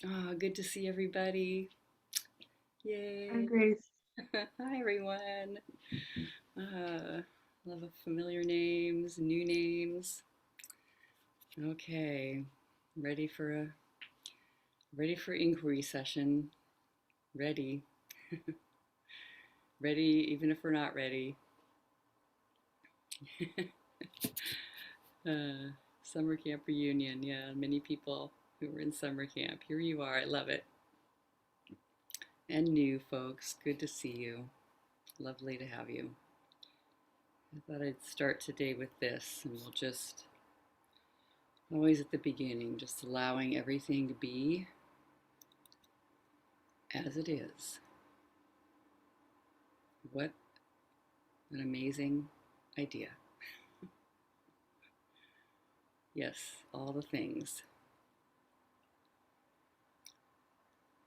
Oh, good to see everybody. Hi, Yay. Grace. Hi, everyone. Love of familiar names, new names. Okay, ready for a ready for inquiry session. Ready. Ready even if we're not ready. uh, Summer camp reunion. Yeah, many people who were in summer camp. Here you are. I love it. And new folks. Good to see you. Lovely to have you. I thought I'd start today with this, and we'll just always at the beginning, just allowing everything to be as it is. What an amazing idea. Yes, all the things.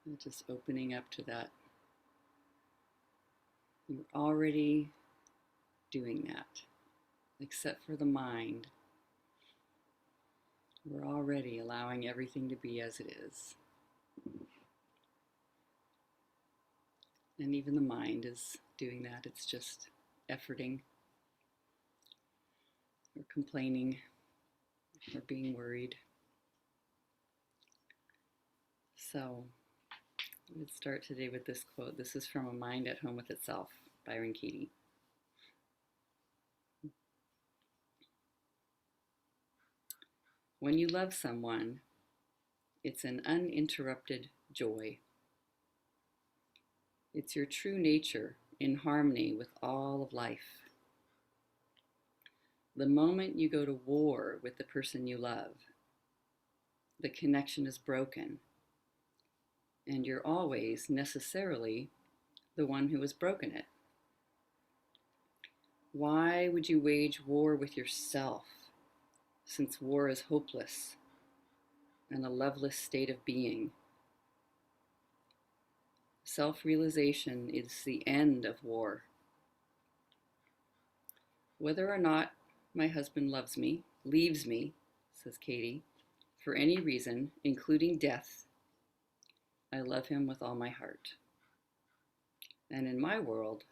And just opening up to that. You're already doing that, except for the mind. We're already allowing everything to be as it is. And even the mind is doing that. It's just efforting or complaining or being worried. So let's start today with this quote. This is from A Mind at Home with Itself, Byron Katie. When you love someone, it's an uninterrupted joy. It's your true nature in harmony with all of life. The moment you go to war with the person you love, the connection is broken, and you're always necessarily the one who has broken it. Why would you wage war with yourself, since war is hopeless and a loveless state of being? Self-realization is the end of war. Whether or not my husband loves me, leaves me, says Katie, for any reason, including death, I love him with all my heart. And in my world,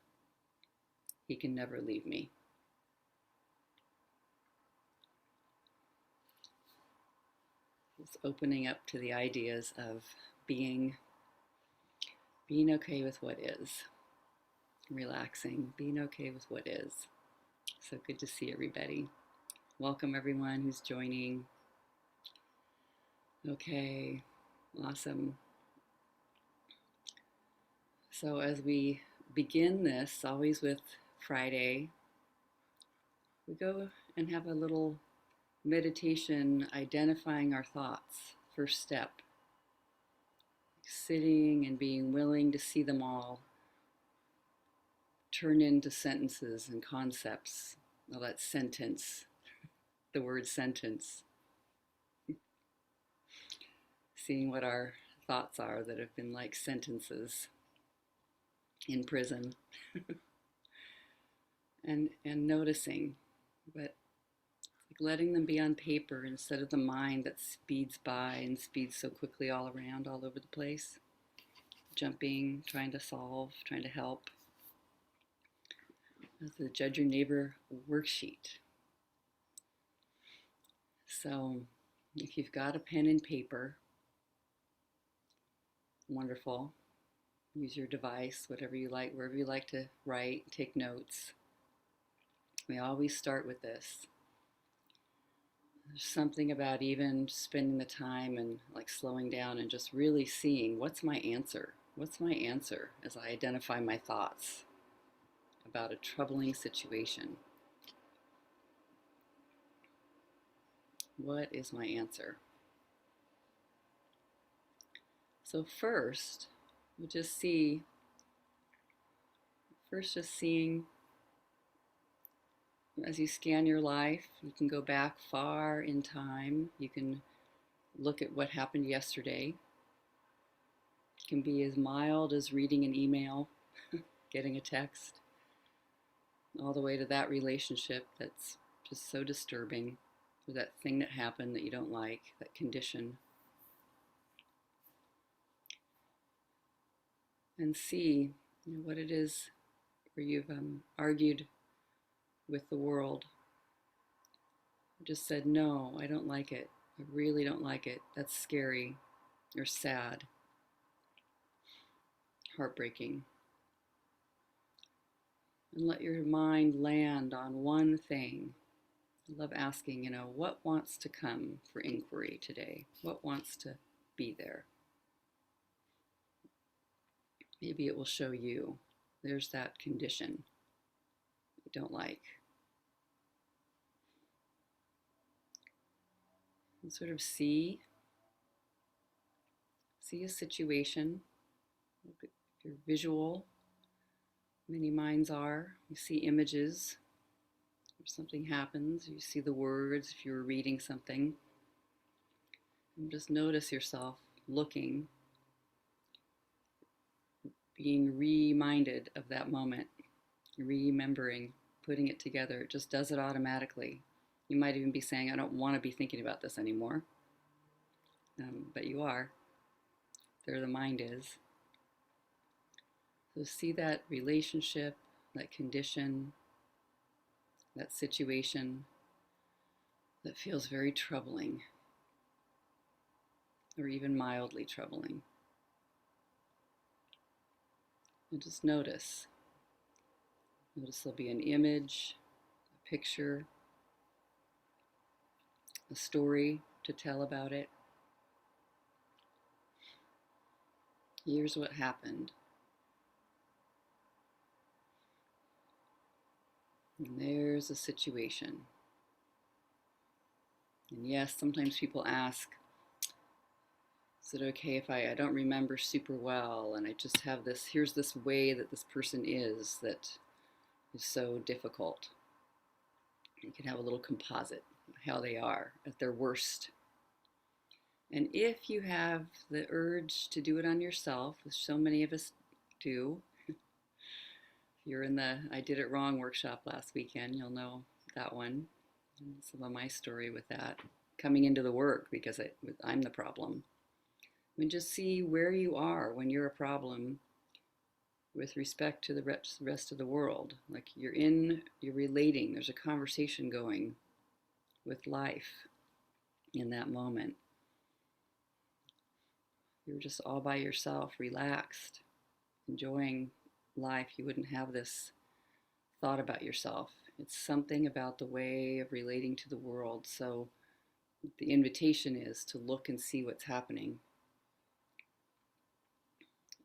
he can never leave me. It's opening up to the ideas of being being okay with what is, relaxing, being okay with what is. So good to see everybody. Welcome everyone who's joining. Okay, awesome. So as we begin this, always with Friday, we go and have a little meditation identifying our thoughts. First step, sitting and being willing to see them all turn into sentences and concepts. Well, that sentence, the word sentence, seeing what our thoughts are that have been like sentences in prison, and noticing, but like letting them be on paper instead of the mind that speeds by and speeds so quickly all around, all over the place, jumping, trying to solve, trying to help. As the Judge Your Neighbor worksheet. So if you've got a pen and paper, wonderful. Use your device, whatever you like, wherever you like to write, take notes. We always start with this. There's something about even spending the time and like slowing down and just really seeing what's my answer? What's my answer as I identify my thoughts about a troubling situation? What is my answer? So first, we'll just see, first just seeing as you scan your life, you can go back far in time. You can look at what happened yesterday. It can be as mild as reading an email, getting a text, all the way to that relationship that's just so disturbing, or that thing that happened that you don't like, that condition. and see what it is where you've argued with the world. Just said, no, I don't like it. I really don't like it. That's scary or sad, heartbreaking. And let your mind land on one thing. I love asking, what wants to come for inquiry today? What wants to be there? Maybe it will show you there's that condition you don't like. And sort of see a situation. If you're visual, many minds are. You see images. If something happens, you see the words if you were reading something. And just notice yourself looking, being reminded of that moment, remembering, putting it together. It just does it automatically. You might even be saying, I don't want to be thinking about this anymore. But you are. There the mind is. So see that relationship, that condition, that situation that feels very troubling, or even mildly troubling. And just notice. Notice there'll be an image, a picture, a story to tell about it. Here's what happened. And there's a situation. And yes, sometimes people ask, is it okay if I don't remember super well and I just have this, here's this way that this person is that is so difficult. You can have a little composite of how they are at their worst. And if you have the urge to do it on yourself, which so many of us do, if you're in the I did it wrong workshop last weekend, you'll know that one. And some of my story with that, coming into the work because I'm the problem. I mean, just see where you are when you're a problem with respect to the rest of the world. Like you're relating, there's a conversation going with life in that moment. You're just all by yourself, relaxed, enjoying life. You wouldn't have this thought about yourself. It's something about the way of relating to the world. So the invitation is to look and see what's happening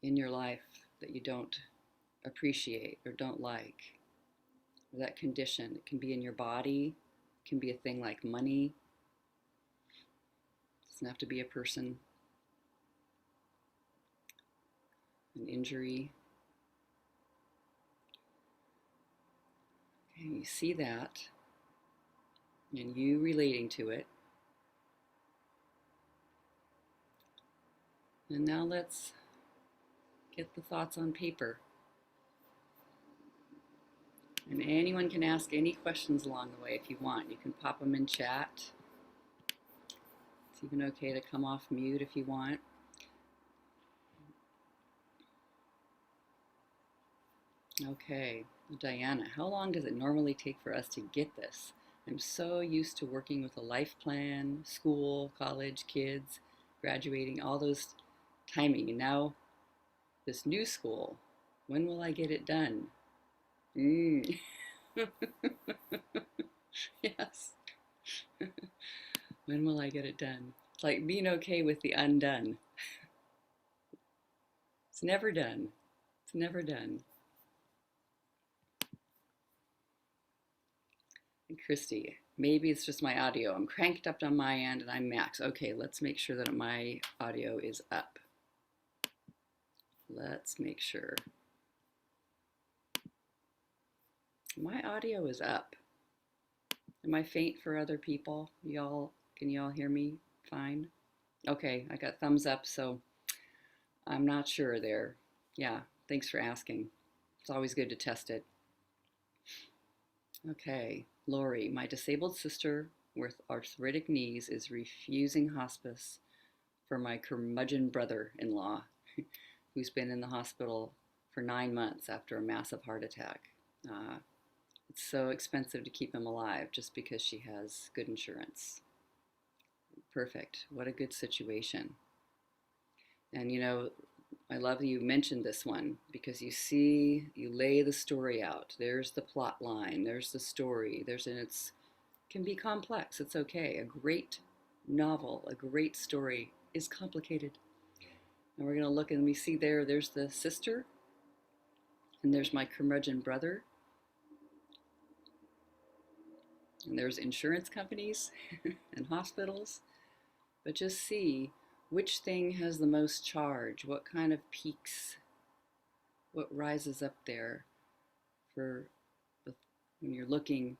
in your life that you don't appreciate or don't like. Or that condition. It can be in your body. It can be a thing like money. It doesn't have to be a person. An injury. Okay, you see that, and you relating to it. And now let's get the thoughts on paper. And anyone can ask any questions along the way if you want. You can pop them in chat. It's even okay to come off mute if you want. Okay, Diana, how long does it normally take for us to get this? I'm so used to working with a life plan, school, college, kids, graduating, all those timing. And now this new school, when will I get it done? Yes. When will I get it done? It's like being okay with the undone. It's never done. It's never done. And Christy, maybe it's just my audio. I'm cranked up on my end and I'm max. Okay, let's make sure that my audio is up. Let's make sure. My audio is up. Am I faint for other people? Can you all hear me fine? Okay, I got thumbs up, so I'm not sure there. Yeah, thanks for asking. It's always good to test it. Okay, Lori, my disabled sister with arthritic knees is refusing hospice for my curmudgeon brother-in-law. who's been in the hospital for 9 months after a massive heart attack. It's so expensive to keep him alive just because she has good insurance. Perfect. What a good situation. And I love that you mentioned this one because you lay the story out. There's the plot line, there's the story, it can be complex. It's okay. A great novel, a great story is complicated. And we're going to look and we see there's the sister, and there's my curmudgeon brother, and there's insurance companies and hospitals. But just see which thing has the most charge, what kind of peaks, what rises up there for when you're looking.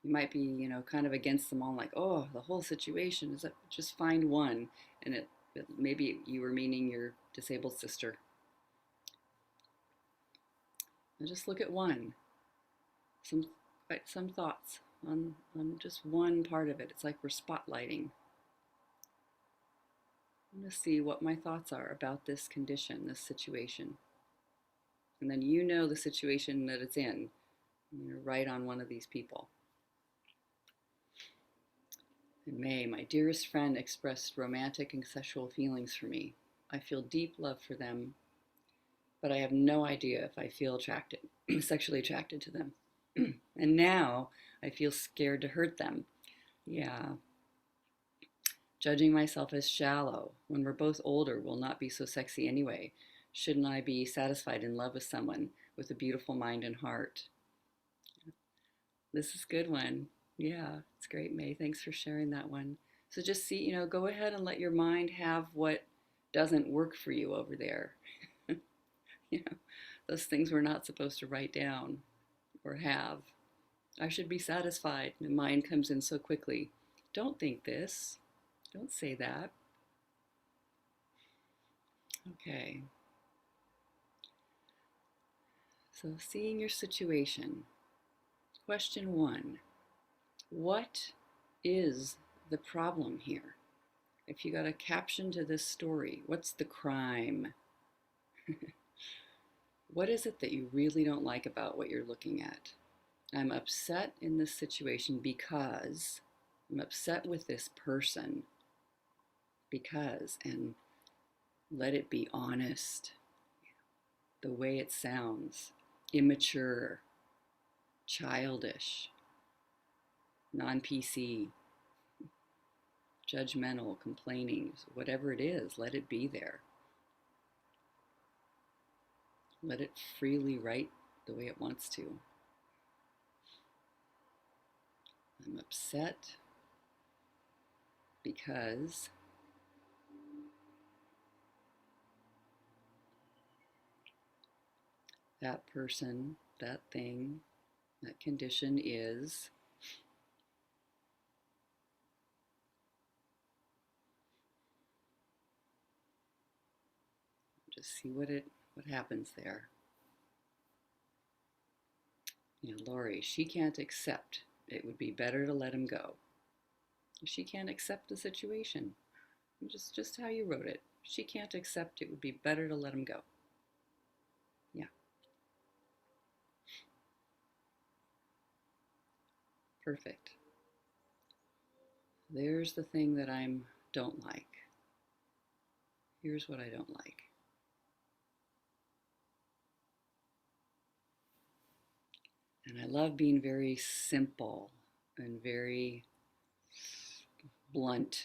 You might be, kind of against them all, like, oh, the whole situation is up. Just find one, and maybe you were meaning your disabled sister. And just look at one. Some thoughts on just one part of it. It's like we're spotlighting. I'm going to see what my thoughts are about this condition, this situation. And then the situation that it's in. You're right on one of these people. In May, my dearest friend expressed romantic and sexual feelings for me. I feel deep love for them, but I have no idea if I feel sexually attracted to them. And now I feel scared to hurt them. Yeah. Judging myself as shallow. When we're both older, we'll not be so sexy anyway. Shouldn't I be satisfied in love with someone with a beautiful mind and heart? This is a good one. Yeah, it's great, May. Thanks for sharing that one. So just see, go ahead and let your mind have what doesn't work for you over there. Those things we're not supposed to write down or have. I should be satisfied. The mind comes in so quickly. Don't think this. Don't say that. Okay. So seeing your situation. Question 1. What is the problem here? If you got a caption to this story, what's the crime? What is it that you really don't like about what you're looking at? I'm upset in this situation because I'm upset with this person because, and let it be honest, the way it sounds, immature, childish, non-PC, judgmental, complaining, whatever it is, let it be there. Let it freely write the way it wants to. I'm upset because that person, that thing, that condition is just see what happens there. Lori, she can't accept. It would be better to let him go. She can't accept the situation. Just how you wrote it. She can't accept. It would be better to let him go. Yeah. Perfect. There's the thing that I don't like. Here's what I don't like. And I love being very simple and very blunt.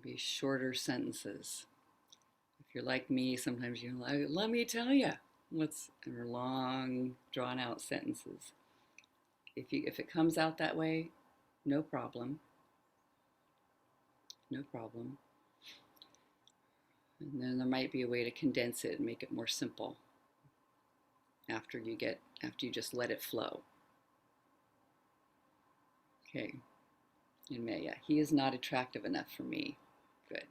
Be shorter sentences. If you're like me, sometimes you're like, let me tell you what's long, drawn out sentences. If it comes out that way, no problem. No problem. And then there might be a way to condense it and make it more simple after you just let it flow. Okay. In May, yeah, he is not attractive enough for me. Good.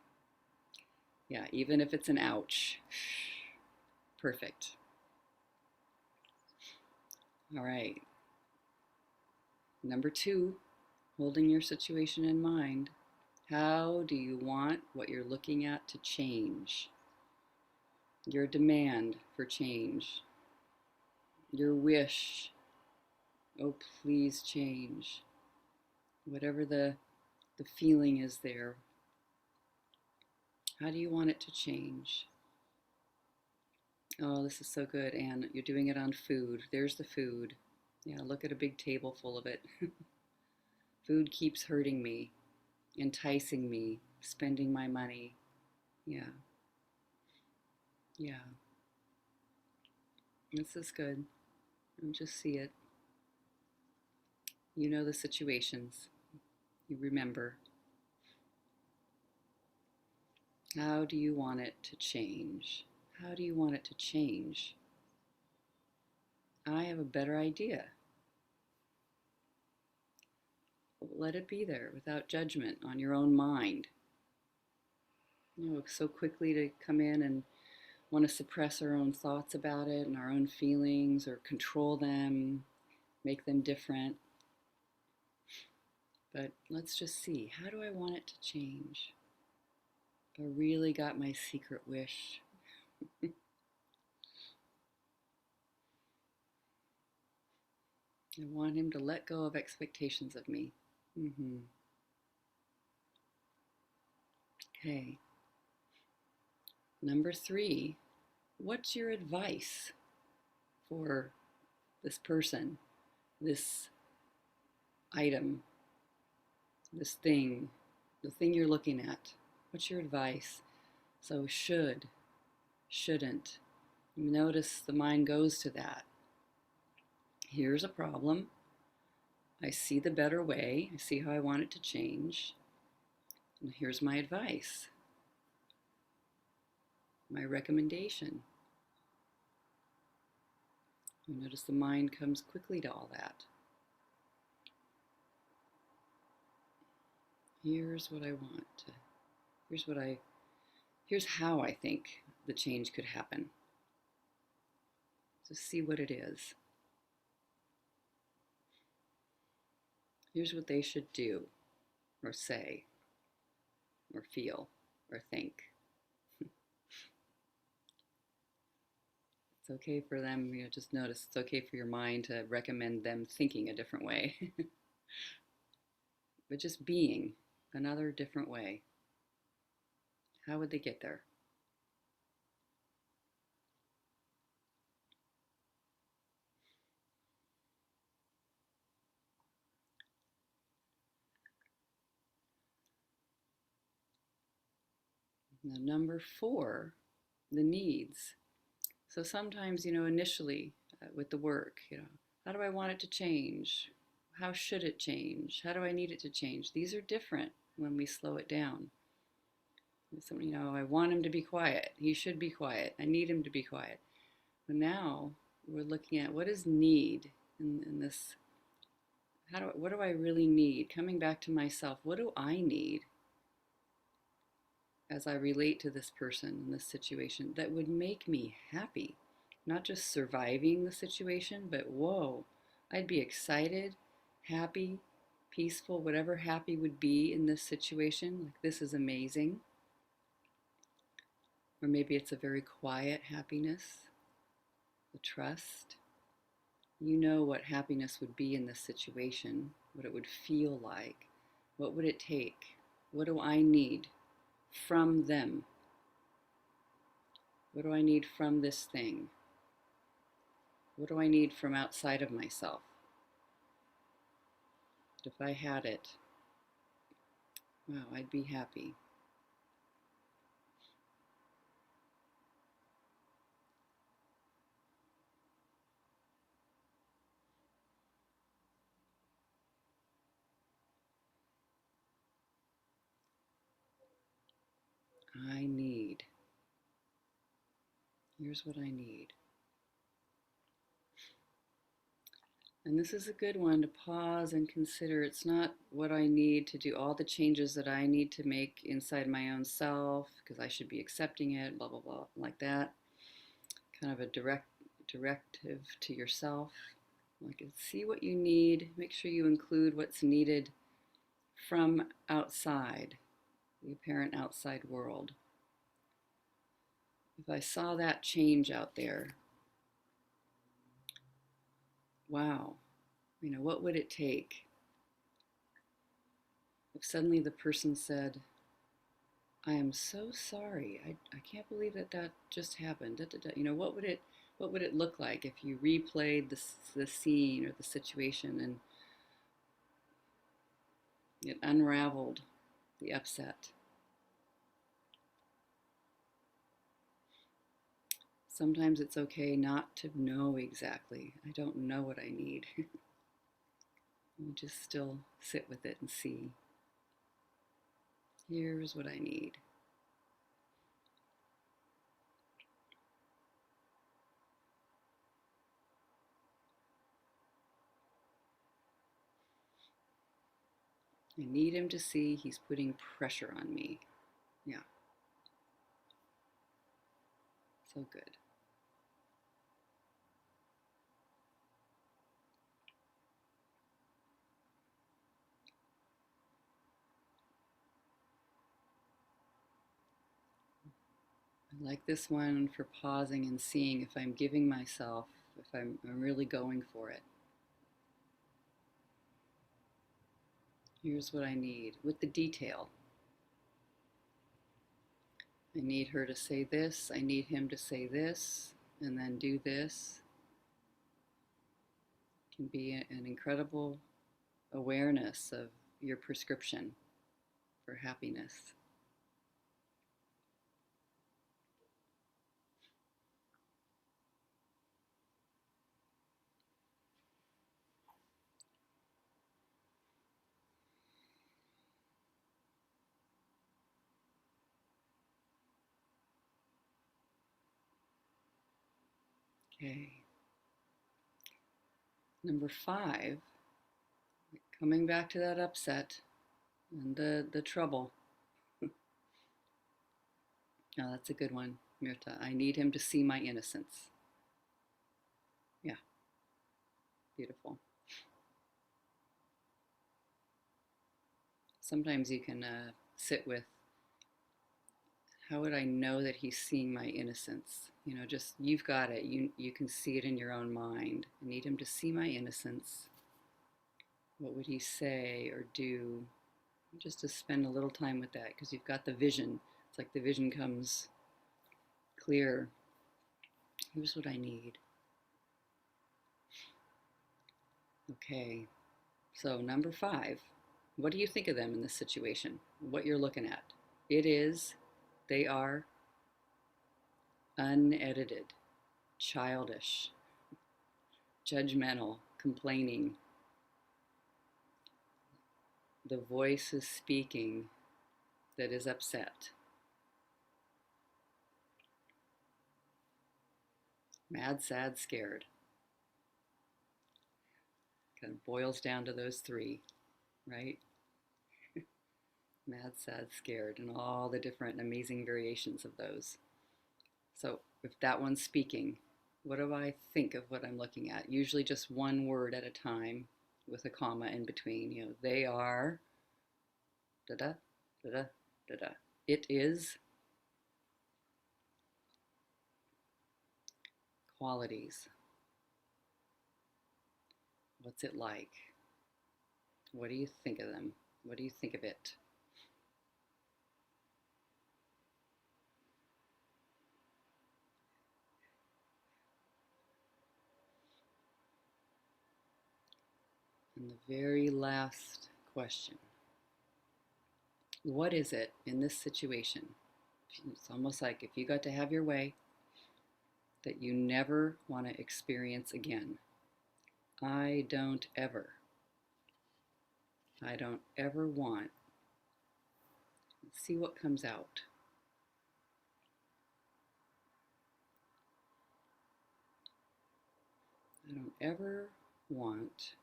Yeah, even if it's an ouch. Perfect. All right. Number 2, holding your situation in mind. How do you want what you're looking at to change? Your demand for change, your wish, oh, please change. Whatever the feeling is there, how do you want it to change? Oh, this is so good, Anne. You're doing it on food. There's the food. Yeah, look at a big table full of it. Food keeps hurting me, enticing me, spending my money. Yeah, yeah. This is good. And just see it. You know the situations. You remember. How do you want it to change? How do you want it to change? I have a better idea. Let it be there without judgment on your own mind. You know, so quickly to come in and want to suppress our own thoughts about it and our own feelings or control them, make them different. But let's just see, how do I want it to change? If I really got my secret wish. I want him to let go of expectations of me. Okay. Number 3, what's your advice for this person, this item, this thing, the thing you're looking at? What's your advice? So should, shouldn't. Notice the mind goes to that. Here's a problem. I see the better way. I see how I want it to change. And here's my advice, my recommendation. You notice the mind comes quickly to all that. Here's what I want to, here's how I think the change could happen. So see what it is. Here's what they should do, or say, or feel, or think. It's okay for them, just notice it's okay for your mind to recommend them thinking a different way. But just being another different way. How would they get there? Now, number 4, the needs. So sometimes, initially with the work, how do I want it to change? How should it change? How do I need it to change? These are different when we slow it down. I want him to be quiet. He should be quiet. I need him to be quiet. But now we're looking at what is need in this. What do I really need? Coming back to myself, what do I need as I relate to this person in this situation that would make me happy? Not just surviving the situation, but whoa, I'd be excited, happy, peaceful, whatever happy would be in this situation. Like, this is amazing. Or maybe it's a very quiet happiness, the trust. You know what happiness would be in this situation, what it would feel like. What would it take? What do I need from them? What do I need from this thing? What do I need from outside of myself? If I had it, wow, I'd be happy. I need. Here's what I need. And this is a good one to pause and consider. It's not what I need to do, all the changes that I need to make inside my own self, because I should be accepting it, blah, blah, blah, like that. Kind of a directive to yourself. Like, see what you need. Make sure you include what's needed from outside. the apparent outside world. If I saw that change out there, wow, what would it take if suddenly the person said, I am so sorry. I can't believe that just happened. Da, da, da. What would it look like if you replayed the scene or the situation and it unraveled the upset? Sometimes it's okay not to know exactly. I don't know what I need. You just still sit with it and see. Here's what I need. I need him to see he's putting pressure on me. Yeah, so good. I like this one for pausing and seeing if I'm giving myself, if I'm really going for it. Here's what I need with the detail. I need her to say this, I need him to say this, and then do this. It can be an incredible awareness of your prescription for happiness. Okay. Number 5, coming back to that upset and the trouble. Oh, that's a good one, Mirta. I need him to see my innocence. Yeah, beautiful. Sometimes you can sit with, how would I know that he's seeing my innocence? Just you've got it. You can see it in your own mind. I need him to see my innocence. What would he say or do? Just to spend a little time with that, because you've got the vision. It's like the vision comes clear. Here's what I need. Okay, so number 5, what do you think of them in this situation? What you're looking at? They are unedited, childish, judgmental, complaining. The voice is speaking that is upset. Mad, sad, scared. Kind of boils down to those 3, right? Mad, sad, scared, and all the different amazing variations of those. So if that one's speaking, what do I think of what I'm looking at? Usually just one word at a time with a comma in between. They are da-da, da-da, da-da. It is qualities. What's it like? What do you think of them? What do you think of it? And the very last question. What is it in this situation? It's almost like if you got to have your way, that you never want to experience again. I don't ever want. Let's see what comes out. I don't ever want.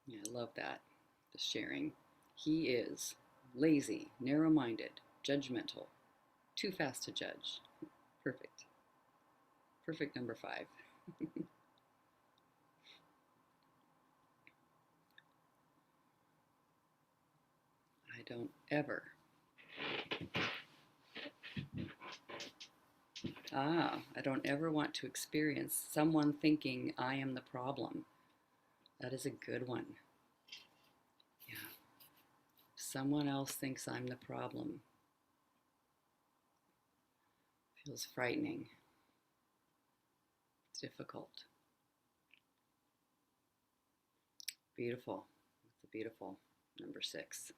Yeah, I love that. The sharing. He is lazy, narrow-minded, judgmental, too fast to judge. Perfect. Perfect number 5. I don't ever. I don't ever want to experience someone thinking I am the problem. That is a good one. Yeah. Someone else thinks I'm the problem. Feels frightening. It's difficult. Beautiful. It's a beautiful number 6.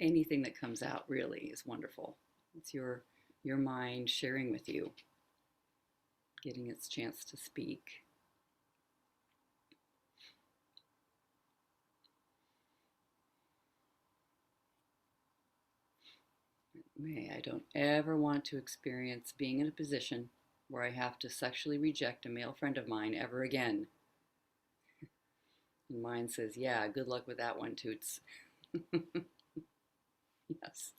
Anything that comes out really is wonderful. It's your mind sharing with you, getting its chance to speak. I don't ever want to experience being in a position where I have to sexually reject a male friend of mine ever again. And mine says, yeah, good luck with that one, Toots. Yes.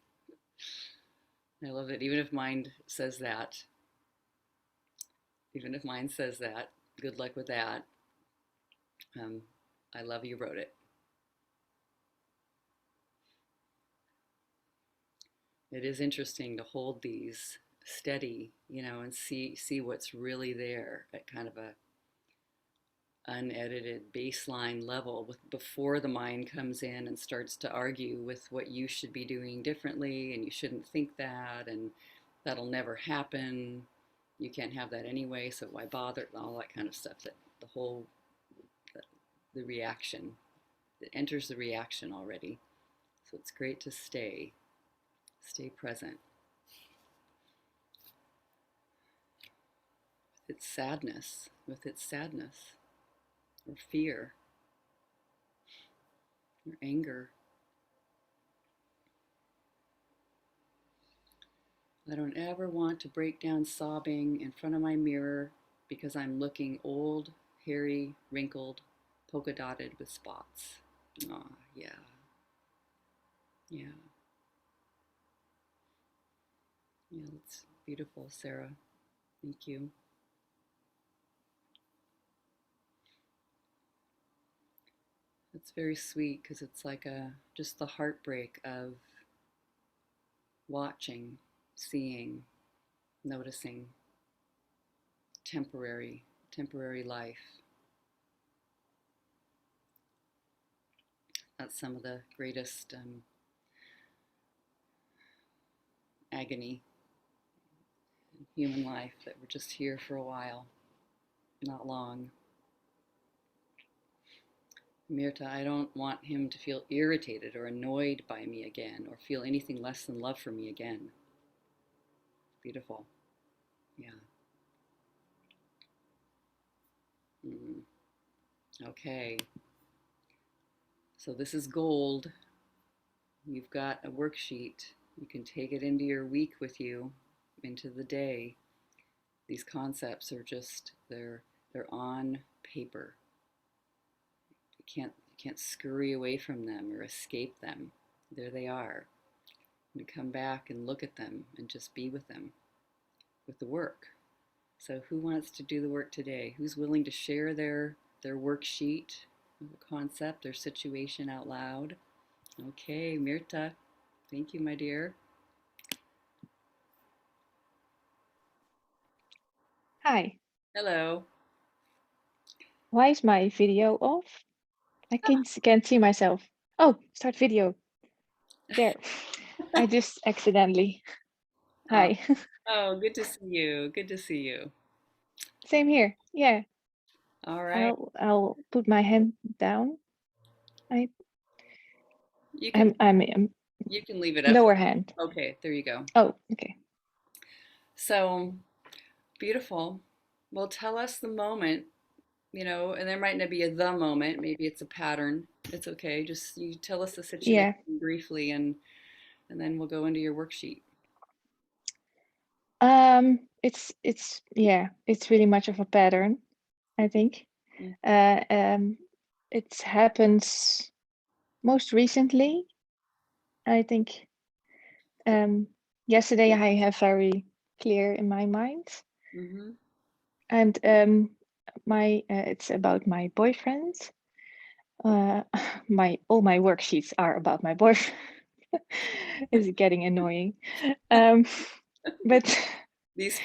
I love it. Even if mine says that, good luck with that. I love you wrote it. It is interesting to hold these steady, and see what's really there at kind of a unedited baseline level before the mind comes in and starts to argue with what you should be doing differently, and you shouldn't think that, and that'll never happen. You can't have that anyway, so why bother? All that kind of stuff. That the whole the reaction, it enters the reaction already. So it's great to stay present. With its sadness, or fear, or anger. I don't ever want to break down sobbing in front of my mirror because I'm looking old, hairy, wrinkled, polka dotted with spots. Aw, yeah. Yeah. Yeah, that's beautiful, Sarah. Thank you. It's very sweet because it's like just the heartbreak of watching, seeing, noticing temporary life. That's some of the greatest agony in human life, that we're just here for a while, not long. Mirta, I don't want him to feel irritated or annoyed by me again, or feel anything less than love for me again. Beautiful. Yeah. Mm. Okay. So this is gold. You've got a worksheet. You can take it into your week with you, into the day. These concepts are just, they're on paper. You can't scurry away from them or escape them. There they are. And come back and look at them and just be with them, with the work. So who wants to do the work today? Who's willing to share their worksheet, their concept, their situation out loud? Okay, Mirta. Thank you, my dear. Hi. Hello. Why is my video off? I can't see myself. Oh, start video. There. I just accidentally. Oh, Hi. oh, good to see you. Good to see you. Same here. Yeah. All right. I'll put my hand down. I You can I'm you can leave it up. lower hand. Okay, there you go. Oh, okay. So beautiful. Well, tell us the moment, and there might not be the moment. Maybe it's a pattern. It's okay. Just you tell us the situation Yeah. briefly, and then we'll go into your worksheet. It's yeah, it's really much of a pattern, I think. Mm. It happens most recently, I think. Yesterday I have very clear in my mind, Mm-hmm. and my it's about my boyfriend. All my worksheets are about my boyfriend. It's getting annoying. Um, but These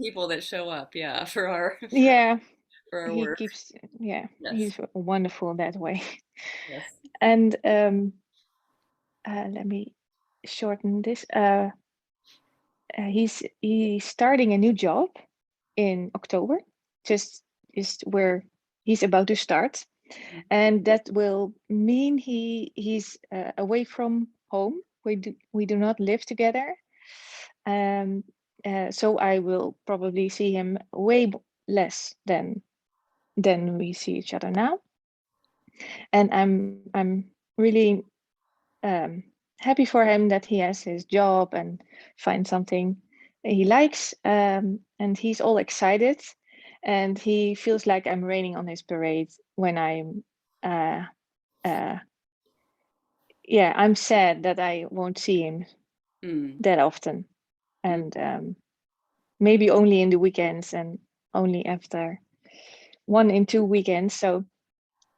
people that show up, yeah, for our yeah, for our he work. keeps, yeah, Yes. he's wonderful that way. Yes. And let me shorten this. He's starting a new job in October, just where he's about to start, and that will mean he's away from home. We do not live together, um, so I will probably see him way less than we see each other now, and I'm really happy for him that he has his job and find something he likes, and he's all excited, and he feels like I'm raining on his parade when uh, uh, I'm sad that I won't see him Mm. that often, Mm. and maybe only in the weekends and only after 1 in 2 weekends. So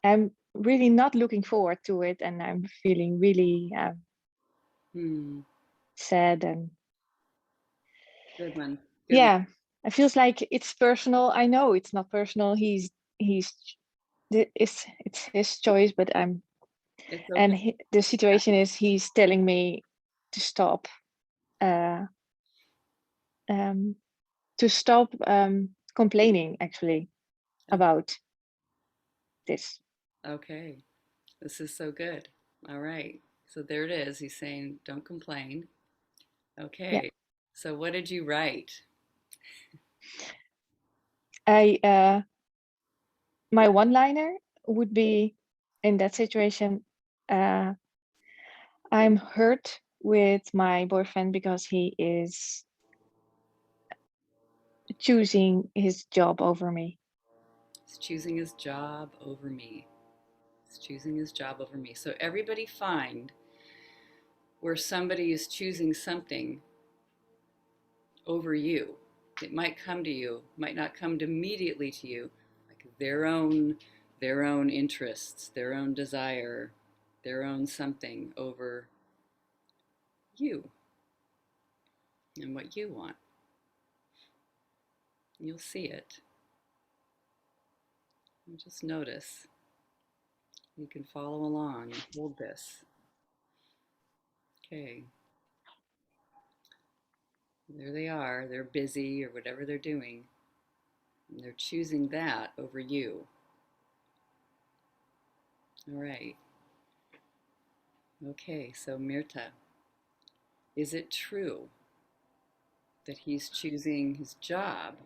I'm really not looking forward to it, and I'm feeling really Mm. sad. And Good one. Good one. yeah, it feels like it's personal. I know it's not personal. He's it's his choice, but I'm It's and okay. the situation is he's telling me to stop uh um complaining actually Oh, about this. okay. This is so good. All right. So there it is. He's saying, don't complain. Yeah. Okay. So what did you write? I My one liner would be in that situation, uh I'm hurt with my boyfriend because he is choosing his job over me. He's choosing his job over me. He's choosing his job over me. So everybody find where somebody is choosing something over you. It might come to you, might not come immediately to you, like their own interests, their own desire, their own something over you and what you want. You'll see it. And just notice. You can follow along and hold this. Okay, there they are. They're busy or whatever they're doing. And they're choosing that over you. All right. Okay, so Mirta, is it true that he's choosing his job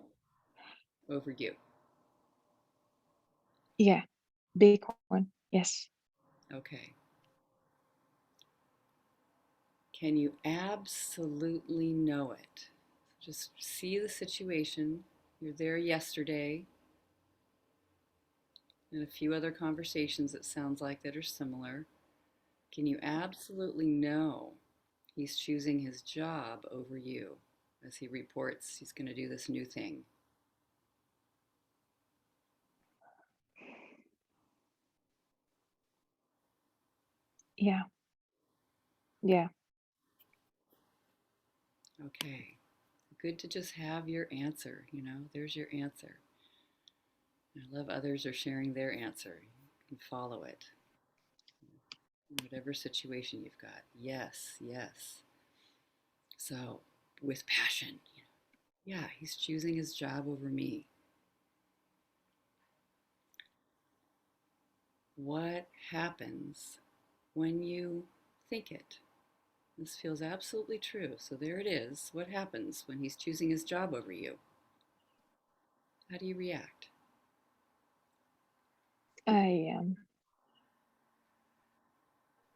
over you? Yeah, big one. Yes. Okay. Can you absolutely know it? Just see the situation. You're there yesterday, and a few other conversations it sounds like that are similar. Can you absolutely know he's choosing his job over you as he reports he's going to do this new thing? Yeah. Yeah. Okay. Good to just have your answer. There's your answer. I love others are sharing their answer. You can follow it in whatever situation you've got. Yes, yes. So, with passion. Yeah, he's choosing his job over me. What happens when you think it? This feels absolutely true. So there it is. What happens when he's choosing his job over you? How do you react? I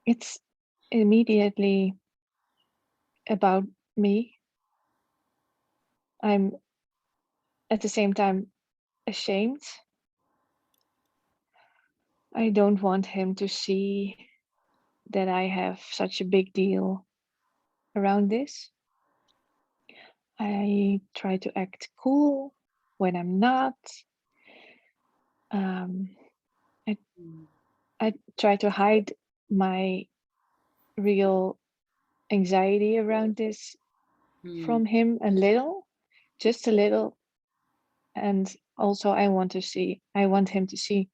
It's immediately about me. I'm at the same time ashamed. I don't want him to see that I have such a big deal around this. I try to act cool when I'm not. Um, I, Mm. I try to hide my real anxiety around this from him a little, just a little. And also I want him to see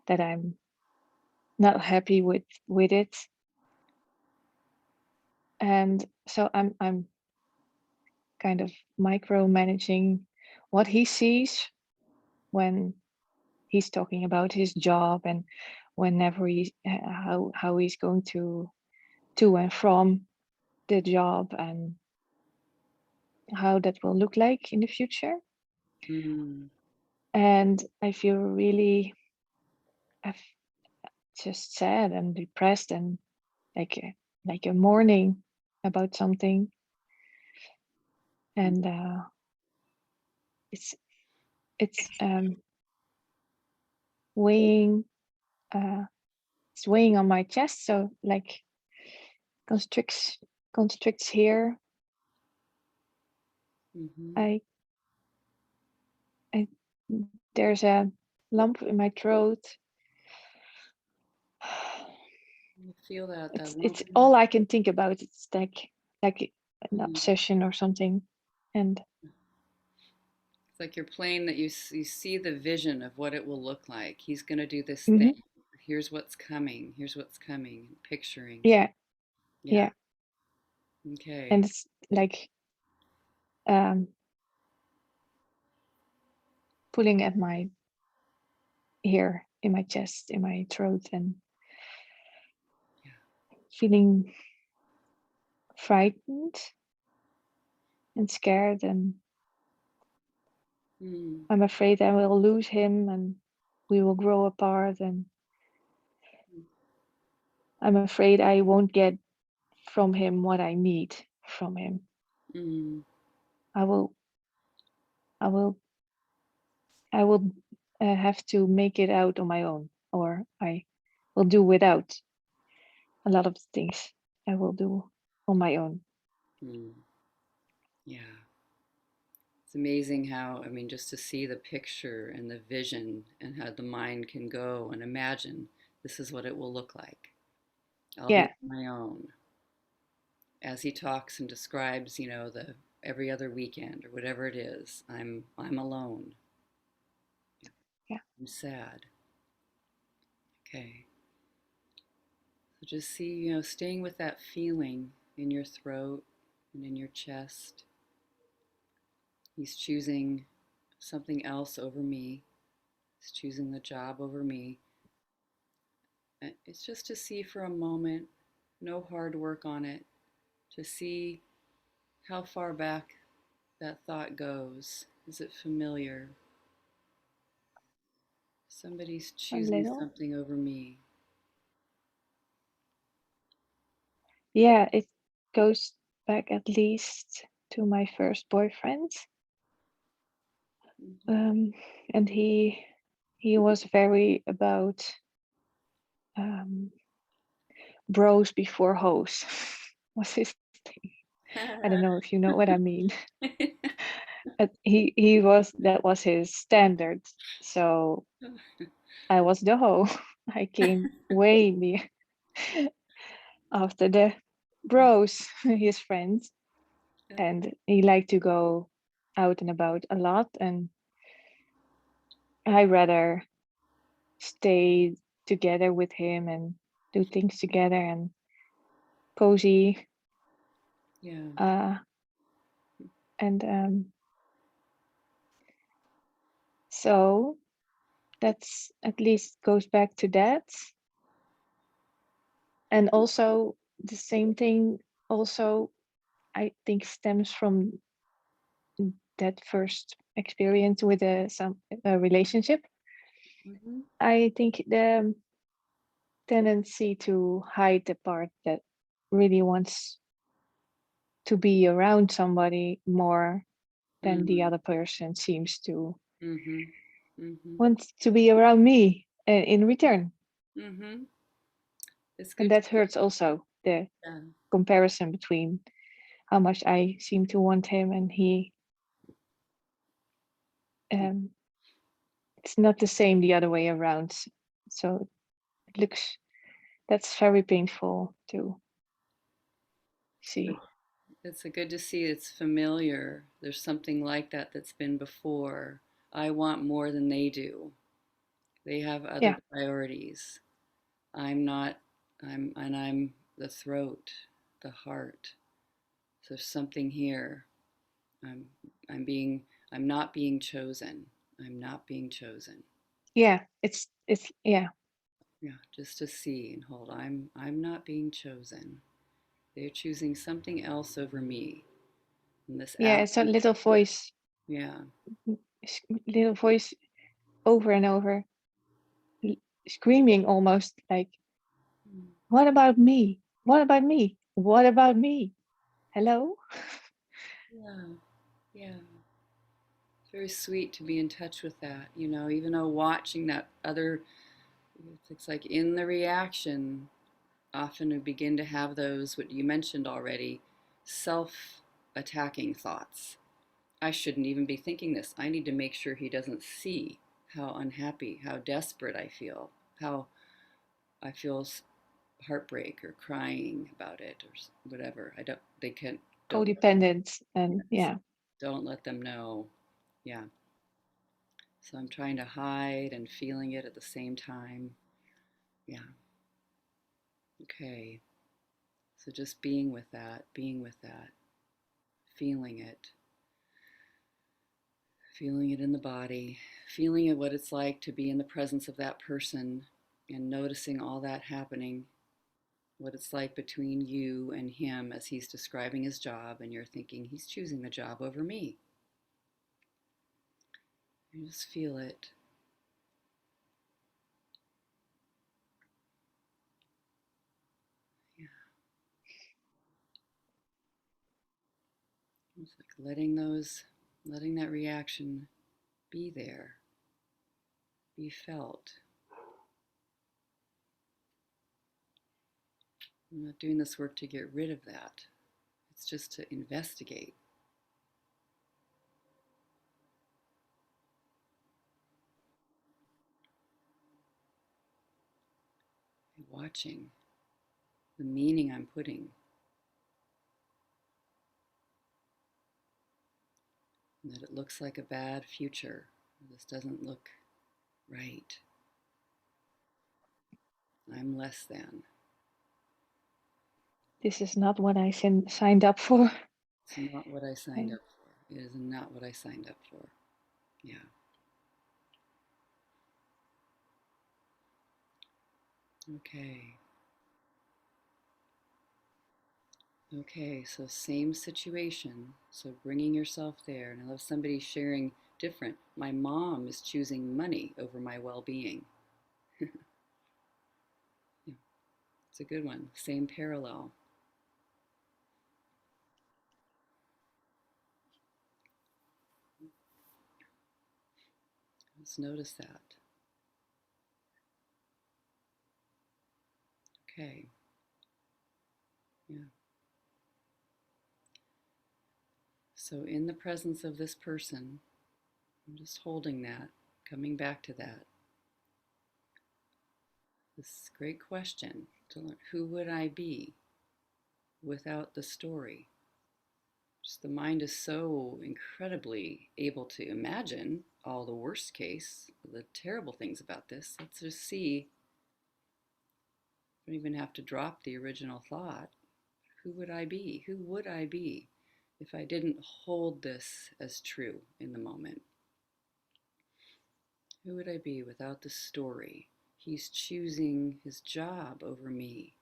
that I'm not happy with it. And so I'm kind of micromanaging what he sees when he's talking about his job, and whenever how he's going to and from the job, and how that will look like in the future. And I feel really just sad and depressed, and like a mourning about something. And it's weighing it's weighing on my chest, so like constricts here. I there's a lump in my throat. You feel that It's all I can think about. It's like an obsession or something. And it's like you're playing that you see the vision of what it will look like. He's going to do this thing. Here's what's coming. Here's what's coming. Picturing. Yeah. Okay. And it's like pulling at my here in my chest, in my throat, and feeling frightened and scared, and I'm afraid I will lose him and we will grow apart, and I'm afraid I won't get from him what I need from him. I will have to make it out on my own, or I will do without a lot of things I will do on my own. Yeah. It's amazing how, I mean, just to see the picture and the vision and how the mind can go and imagine this is what it will look like. I'll be on my own. As he talks and describes, the every other weekend or whatever it is, I'm alone. I'm sad. Okay. So just see, staying with that feeling in your throat and in your chest. He's choosing something else over me. He's choosing the job over me. It's just to see for a moment, no hard work on it, to see how far back that thought goes. Is it familiar? Somebody's choosing something over me. Yeah, it goes back at least to my first boyfriend. And he was very about bros before hoes was his thing. I don't know if you know what I mean. But that was his standard. So I was the hoe. I came way after the bros, his friends. And he liked to go out and about a lot, and I rather stay together with him and do things together and cozy. And so that's at least goes back to that. And also the same thing also I think stems from that first experience with a relationship. I think the tendency to hide the part that really wants to be around somebody more than the other person seems to want to be around me in return. And that hurts also, the comparison between how much I seem to want him and he. It's not the same the other way around. So that's very painful too. see. It's a good to see it's familiar. There's something like that that's been before. I want more than they do. They have other Yeah, priorities. I'm not, I'm the throat, the heart. So there's something here. I'm, I'm being, I'm not being chosen. I'm not being chosen. yeah. It's yeah, Yeah, just to see and hold. I'm not being chosen. They're choosing something else over me. And this yeah. It's a absence, little voice, yeah. little voice over and over, l- screaming almost like, "What about me? What about me? What about me? Hello?" Yeah, yeah. It's very sweet to be in touch with that, even though watching that other, it's like in the reaction, often we begin to have those, what you mentioned already, self attacking thoughts. I shouldn't even be thinking this. I need to make sure he doesn't see how unhappy, how desperate I feel, how I feel heartbreak or crying about it or whatever. I don't, they can't, don't let them, Codependent and yes, yeah, don't let them know. Yeah. So I'm trying to hide and feeling it at the same time. Yeah. Okay. So just being with that, feeling it in the body, feeling it what it's like to be in the presence of that person and noticing all that happening, what it's like between you and him as he's describing his job and you're thinking he's choosing the job over me. You just feel it. Yeah. It's like letting that reaction be there, be felt. I'm not doing this work to get rid of that. It's just to investigate, watching the meaning I'm putting, and that it looks like a bad future. This doesn't look right. I'm less than. this is not what I signed up for. It's not what I signed And up for. It is not what I signed up for. Yeah. Okay. Okay. So, same situation. So, bringing yourself there. And I love somebody sharing different. My mom is choosing money over my well being. Yeah, it's a good one. Same parallel. Let's notice that. Okay. Yeah. So, in the presence of this person, I'm just holding that, coming back to that. This great question to learn, who would I be without the story? Just the mind is so incredibly able to imagine all the worst case, the terrible things about this. Let's just see. I don't even have to drop the original thought. Who would I be? Who would I be if I didn't hold this as true in the moment? Who would I be without the story? He's choosing his job over me.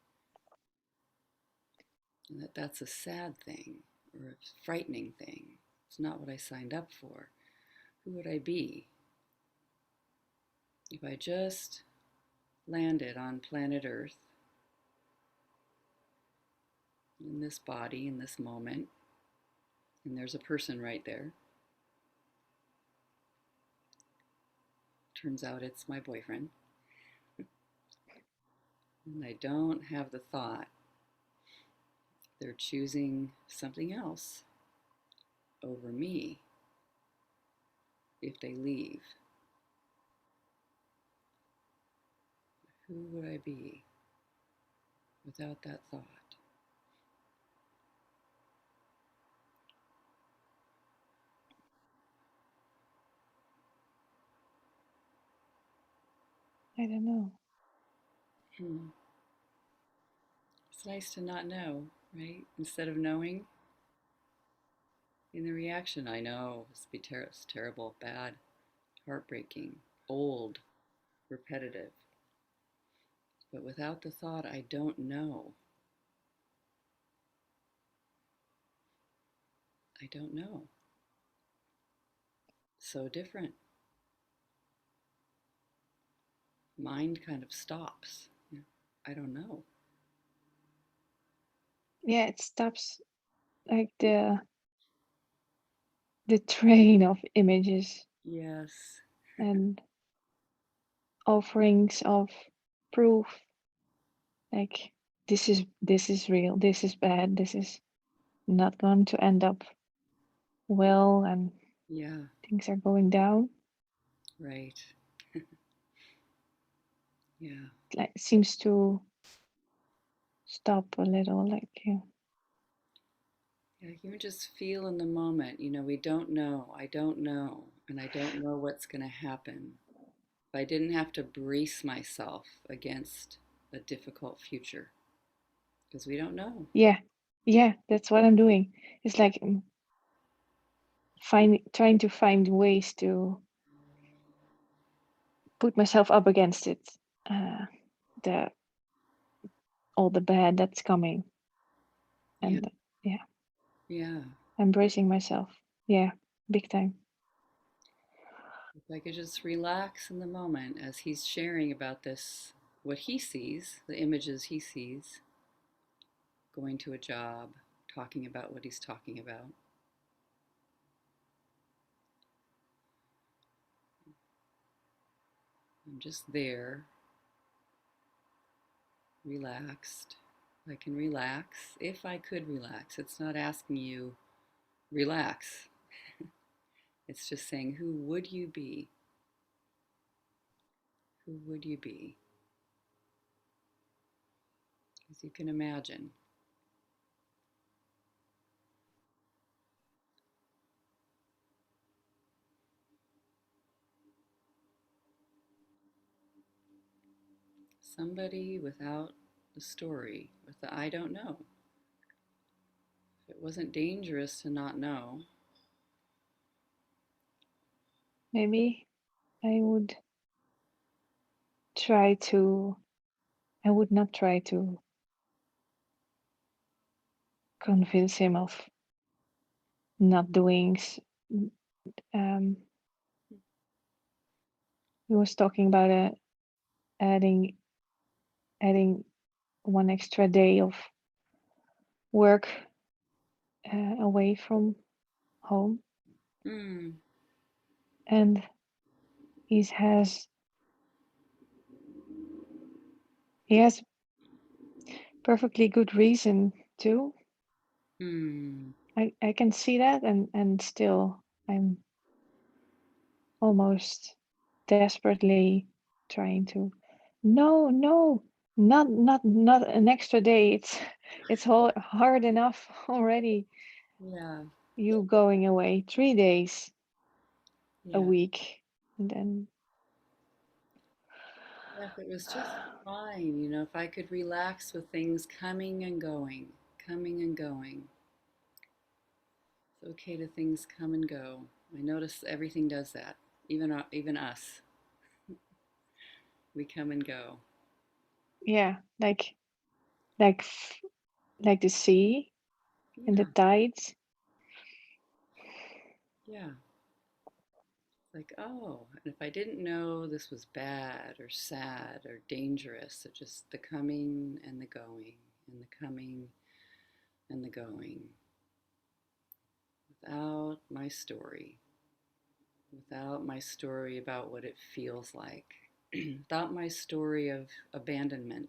And that's a sad thing or a frightening thing. It's not what I signed up for. Who would I be if I just landed on planet Earth in this body, in this moment, and there's a person right there? Turns out it's my boyfriend. And I don't have the thought they're choosing something else over me if they leave. Who would I be without that thought? I don't know. Hmm. It's nice to not know, right? Instead of knowing in the reaction, I know it's terrible, bad, heartbreaking, old, repetitive. But without the thought, I don't know. I don't know. So different. Mind kind of stops. Yeah, I don't know. Yeah, it stops like the train of images Yes. and offerings of proof. Like this is real. This is bad. This is not going to end up well, and Yeah, things are going down. right. Yeah. Like it seems to stop a little. Like yeah. Yeah, you can just feel in the moment, we don't know. I don't know. And I don't know what's going to happen. If I didn't have to brace myself against a difficult future, because we don't know. Yeah, yeah, that's what I'm doing. It's like trying to find ways to put myself up against it. Uh, the all the bad that's coming, Yeah. and yeah, Yeah. embracing myself. Yeah, big time. If I could just relax in the moment as he's sharing about this, what he sees, the images he sees, going to a job, talking about what he's talking about. I'm just there, relaxed. I can relax if I could relax. It's not asking you, relax. It's just saying, who would you be? Who would you be? As you can imagine. Somebody without the story, with the I don't know. If it wasn't dangerous to not know, Maybe I would try to. I would not try to convince him of not doing. Um, he was talking about adding adding one extra day of work away from home, mm, and he has perfectly good reason to. mm, I can see that, and still I'm almost desperately trying to. No, no, not an extra day. It's hard enough already. yeah, You going away 3 days a yeah. week, and then Yeah, if it was just fine, if I could relax with things coming and going, coming and going. It's okay to things come and go. I notice everything does that. Even us, we come and go. yeah, like like the sea and the Yeah, tides. yeah. Like, oh, and if I didn't know this was bad or sad or dangerous, it just the coming and the going and the coming and the going without my story, without my story about what it feels like, without my story of abandonment.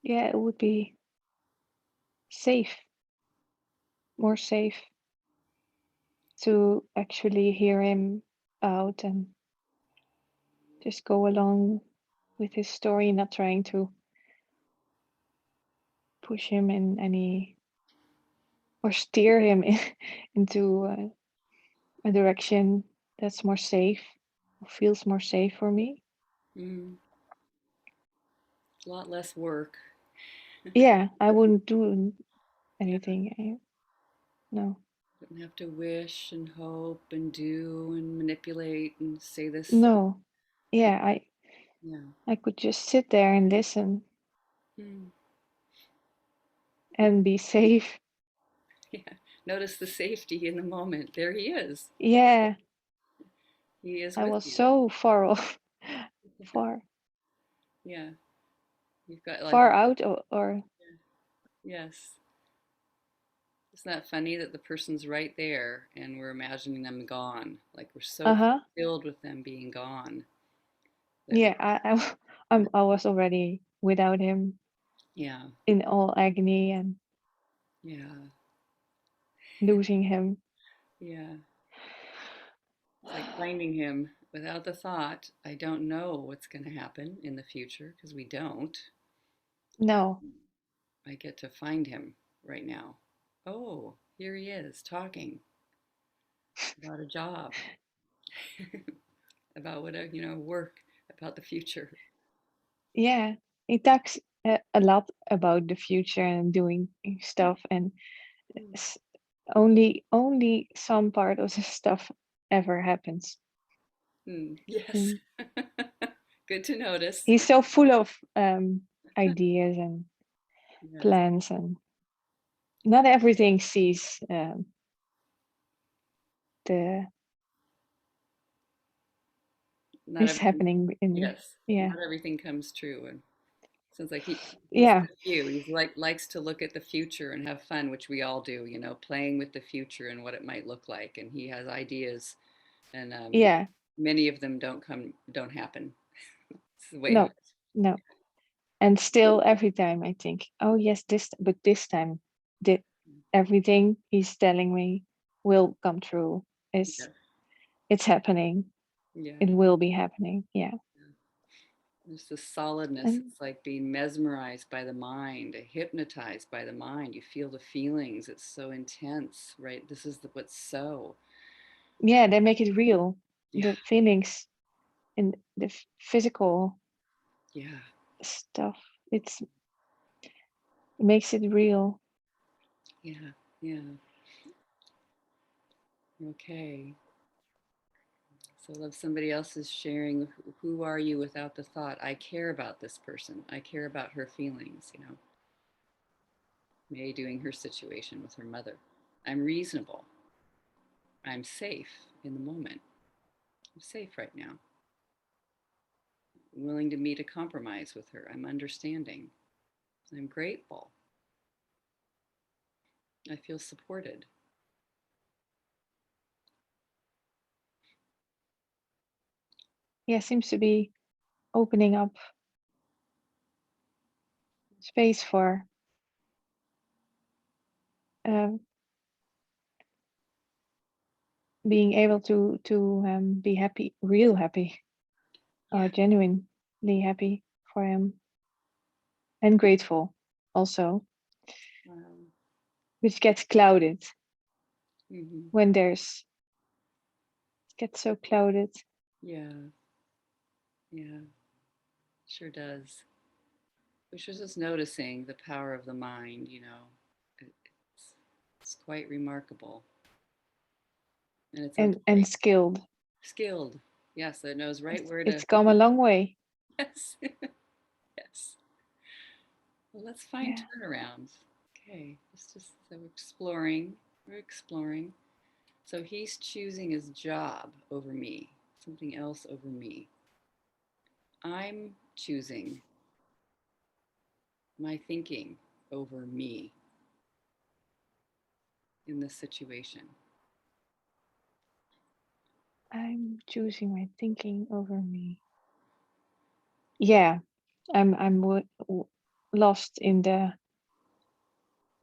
Yeah, it would be safe, more safe to actually hear him out and just go along with his story, not trying to push him in any, or steer him into a direction that's more safe, feels more safe for me. Mm. A lot less work. Yeah, I wouldn't do Yeah. anything. No, Don't have to wish and hope and do and manipulate and say this. no. Yeah, Yeah. I could just sit there and listen Mm. and be safe. Yeah. Notice the safety in the moment. There he is. Yeah, He is I with was you. so far off, far, Yeah. You've got like, far out, or yes. Isn't that funny that the person's right there and we're imagining them gone? Like we're so uh-huh. filled with them being gone that we, Yeah, I was already without him yeah, in all agony and yeah, losing him. yeah. It's like finding him without the thought, I don't know what's going to happen in the future because we don't. No, I get to find him right now. Oh, here he is talking about a job, about whatever, work, about the future. yeah, he talks a lot about the future and doing stuff, and Mm. s- only some part of the stuff ever happens. Mm, yes. And Good to notice. he's so full of ideas and Yes. plans, and not everything sees the Not is everything, happening in. yes, Yeah, not everything comes true. And sounds like he's yeah, with you. He's like likes to look at the future and have fun, which we all do, playing with the future and what it might look like. And he has ideas, and yeah. many of them don't happen. It's the way of No, it. no. And still, every time I think, oh yes, this time, did everything he's telling me will come true. Yeah, It's happening. yeah. It will be happening. Yeah. There's this solidness. And It's like being mesmerized by the mind, hypnotized by the mind. You feel the feelings. It's so intense, right? This is what's so. yeah, they make it real. Yeah, The feelings and the physical yeah, stuff. It makes it real. yeah, yeah. Okay. So if somebody else is sharing, who are you without the thought, I care about this person. I care about her feelings. May doing her situation with her mother. I'm reasonable. I'm safe in the moment. I'm safe right now. I'm willing to meet a compromise with her. I'm understanding. I'm grateful. I feel supported. Yeah, seems to be opening up space for um, being able to be happy, real happy, Yeah. genuinely happy for him, and grateful also, Um, which gets clouded mhm. when gets so clouded. Yeah. Yeah. Sure does. Which was just noticing the power of the mind. It's, it's quite remarkable. And it's And okay. skilled. Skilled. Yes, it knows right where to. It's come a long way. Yes. Yes. Well, let's find Yeah. turnarounds. Okay. It's just so we're exploring. We're exploring. So he's choosing his job over me, something else over me. I'm choosing my thinking over me in this situation. I'm choosing my thinking over me. Yeah, I'm lost in the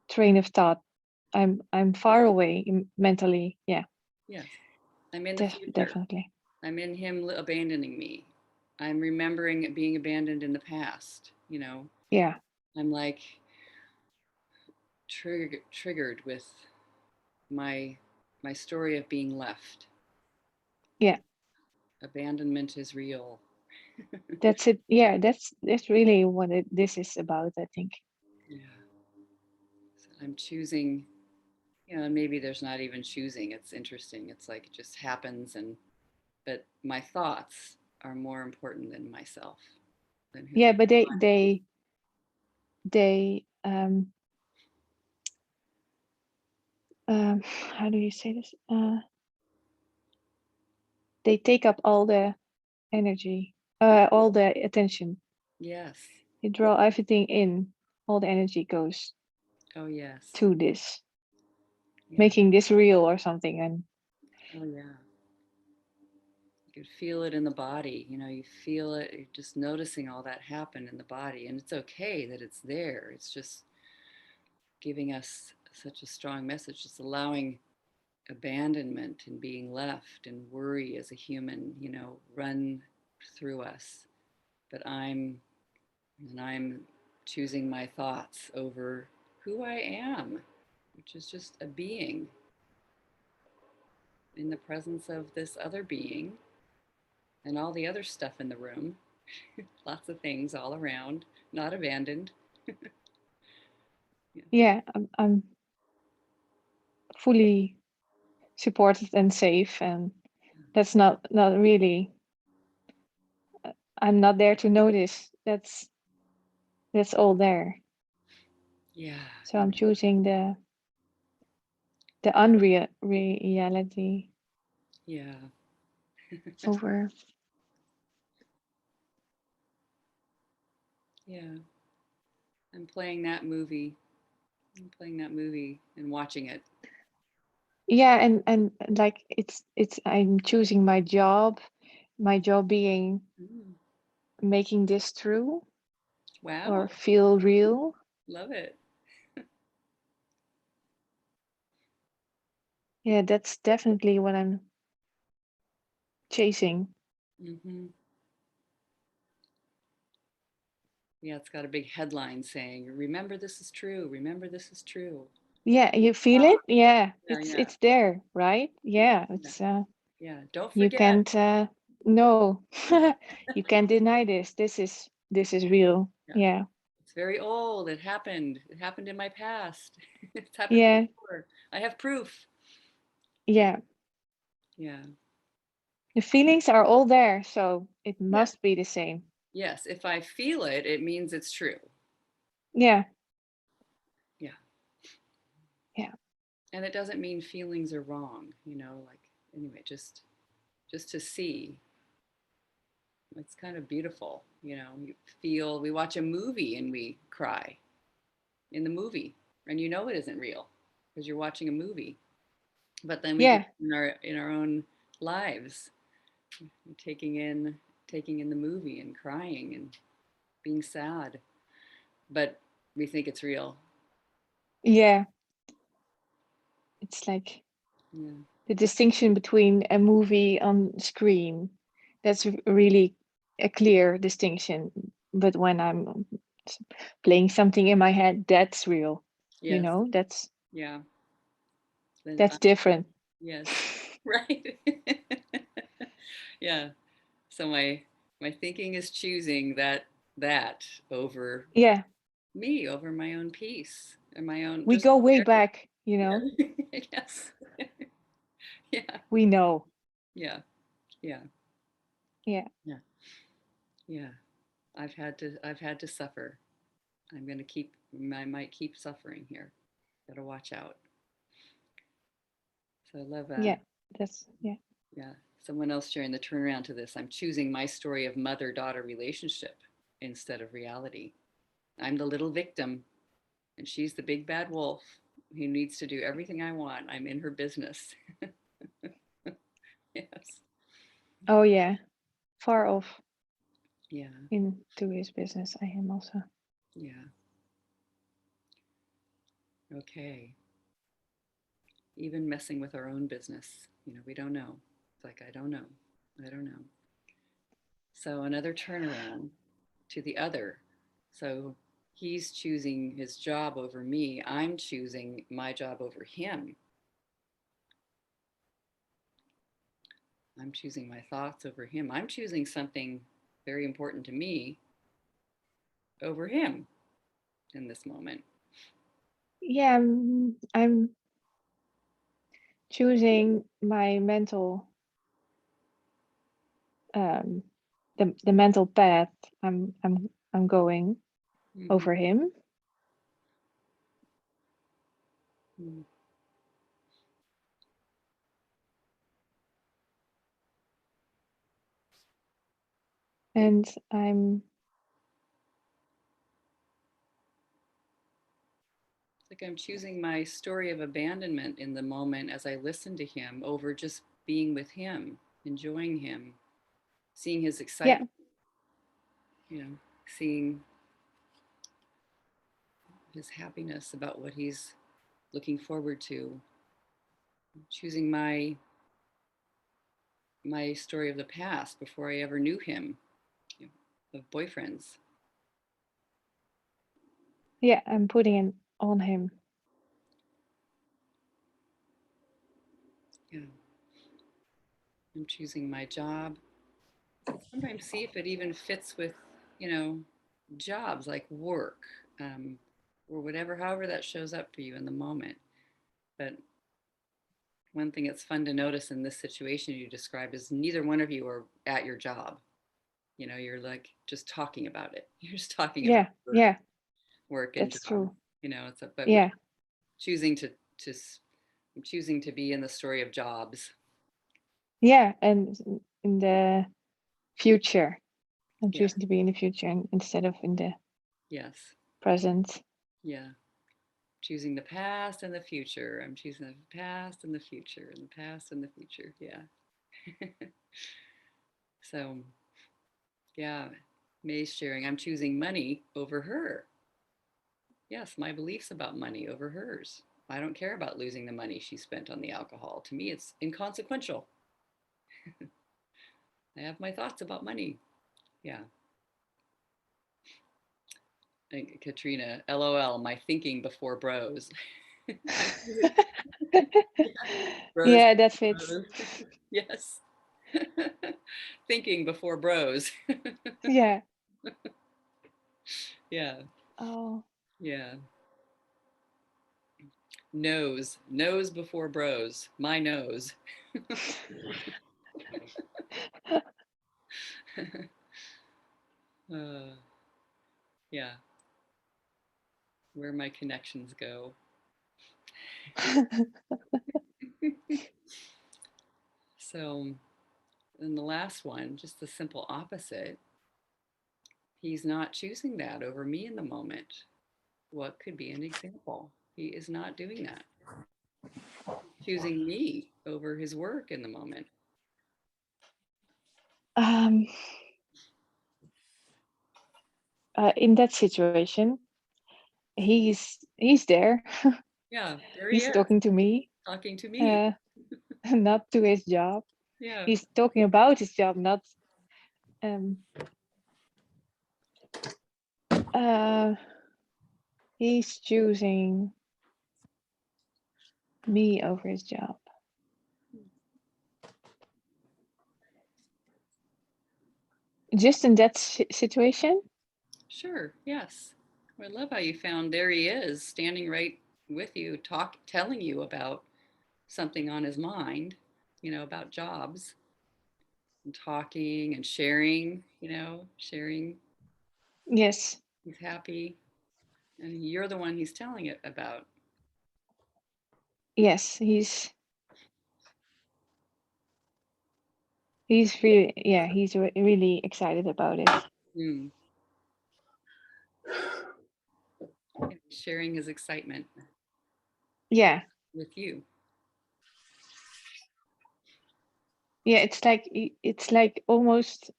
train of thought. I'm far away mentally. Yeah, Yes. I'm in the future. definitely. I'm in him abandoning me. I'm remembering it being abandoned in the past. Yeah, I'm like, triggered with my my story of being left. Yeah, Abandonment is real. that's it. Yeah, that's really what this is about, I think. Yeah. So I'm choosing, and maybe there's not even choosing. It's interesting. It's like it just happens, and but my thoughts are more important than myself, than who Yeah, but I'm. they how do you say this? They take up all the energy, all the attention. Yes. They draw everything in. All the energy goes Oh, yes. to this, Yeah. making this real or something. And Oh, yeah. You can feel it in the body. You feel it, you're just noticing all that happen in the body. And it's okay that it's there. It's just giving us such a strong message. It's allowing abandonment and being left and worry as a human, run through us. But I'm choosing my thoughts over who I am, which is just a being in the presence of this other being and all the other stuff in the room. Lots of things all around, not abandoned. Yeah. yeah, I'm fully supported and safe, and that's not really. I'm not there to notice. That's all there. Yeah. So I'm choosing the unreal reality Yeah. over. Yeah. I'm playing that movie. I'm playing that movie and watching it. Yeah, and like it's I'm choosing my job being Mm. making this true or Wow. feel real. Love it. Yeah, that's definitely what I'm chasing. Hmm. Yeah, it's got a big headline saying, "Remember this is true. Remember this is true." Yeah, you feel it? Yeah, Yeah, yeah, it's there, right? Yeah, yeah, it's yeah. Don't you forget. can't no. You can't deny this. This is real. Yeah, Yeah. it's very old. It happened. It happened in my past. It's happened Yeah. before. I have proof. Yeah, Yeah. yeah, The feelings are all there, so it yes, must be the same. yes. If I feel it, it means it's true. Yeah. Yeah, Yeah. and it doesn't mean feelings are wrong. Like anyway, just to see. It's kind of beautiful. You feel. We watch a movie and we cry in the movie, and it isn't real because you're watching a movie. But then we do Yeah. it in our own lives, taking in taking in the movie and crying and being sad, but we think it's real. Yeah. It's like Yeah. the distinction between a movie on screen. That's really a clear distinction. But when I'm playing something in my head, that's real. Yes. That's Yeah. Then that's different. yes. Right. Yeah. So my thinking is choosing that over Yeah. me, over my own peace and my own We just go way there. back, Yeah. Yes. Yeah. We know. Yeah. Yeah. Yeah. Yeah. Yeah. I've had to suffer. I might keep suffering here. Gotta watch out. So I love Yeah. That's yeah. yeah, someone else sharing the turnaround to this. I'm choosing my story of mother-daughter relationship instead of reality. I'm the little victim and she's the big bad wolf who needs to do everything I want. I'm in her business. Yes. Oh yeah. Far off Yeah. into his business. I am also. Yeah. Okay. Even messing with our own business, we don't know. It's like, I don't know. I don't know. So another turnaround to the other. So He's choosing his job over me. I'm choosing my job over him. I'm choosing my thoughts over him. I'm choosing something very important to me over him in this moment. Yeah, I'm choosing my mental the mental path I'm going over him. Mm-hmm. And It's like I'm choosing my story of abandonment in the moment as I listen to him over just being with him, enjoying him, seeing his yeah, excitement, seeing his happiness about what he's looking forward to, choosing my story of the past before I ever knew him, of boyfriends. yeah, I'm putting it on him. Yeah. I'm choosing my job. Sometimes see if it even fits with, you know, jobs like work, or whatever, however that shows up for you in the moment. But one thing that's fun to notice in this situation you described is neither one of you are at your job. You're like just talking about it. You're just talking about Yeah, work, yeah, work and that's job. true. But we're Yeah, choosing to I'm choosing to be in the story of jobs. yeah, and in the future, I'm Yeah. choosing to be in the future instead of in the Yes. present. Yeah. Choosing the past and the future. I'm choosing the past and the future and the past and the future. Yeah. So, yeah, May's sharing. I'm choosing money over her. Yes, my beliefs about money over hers. I don't care about losing the money she spent on the alcohol. To me, it's inconsequential. I have my thoughts about money. Yeah. And Katrina, LOL, my thinking before bros. Yeah, bros. Yeah, that fits. Bros. Yes. Thinking before bros. Yeah. Yeah. Oh. Yeah. Nose before bros. My nose. uh, yeah. Where my connections go. So, in the last one, just the simple opposite. He's not choosing that over me in the moment. What could be an example? He is not doing that. Choosing me over his work in the moment. um, in that situation, he's there. Yeah, there he He's is, talking to me, talking to me. uh, not to his job. Yeah. He's talking about his job, not um. He's choosing me over his job. Just in that situation? Sure. Yes. I love how you found there he is standing right with you, telling you about something on his mind, about jobs and talking and sharing, sharing. Yes. He's happy. And you're the one he's telling it about. Yes, he's really, yeah, he's really excited about it. Mm. Sharing his excitement Yeah. with you. Yeah, it's like almost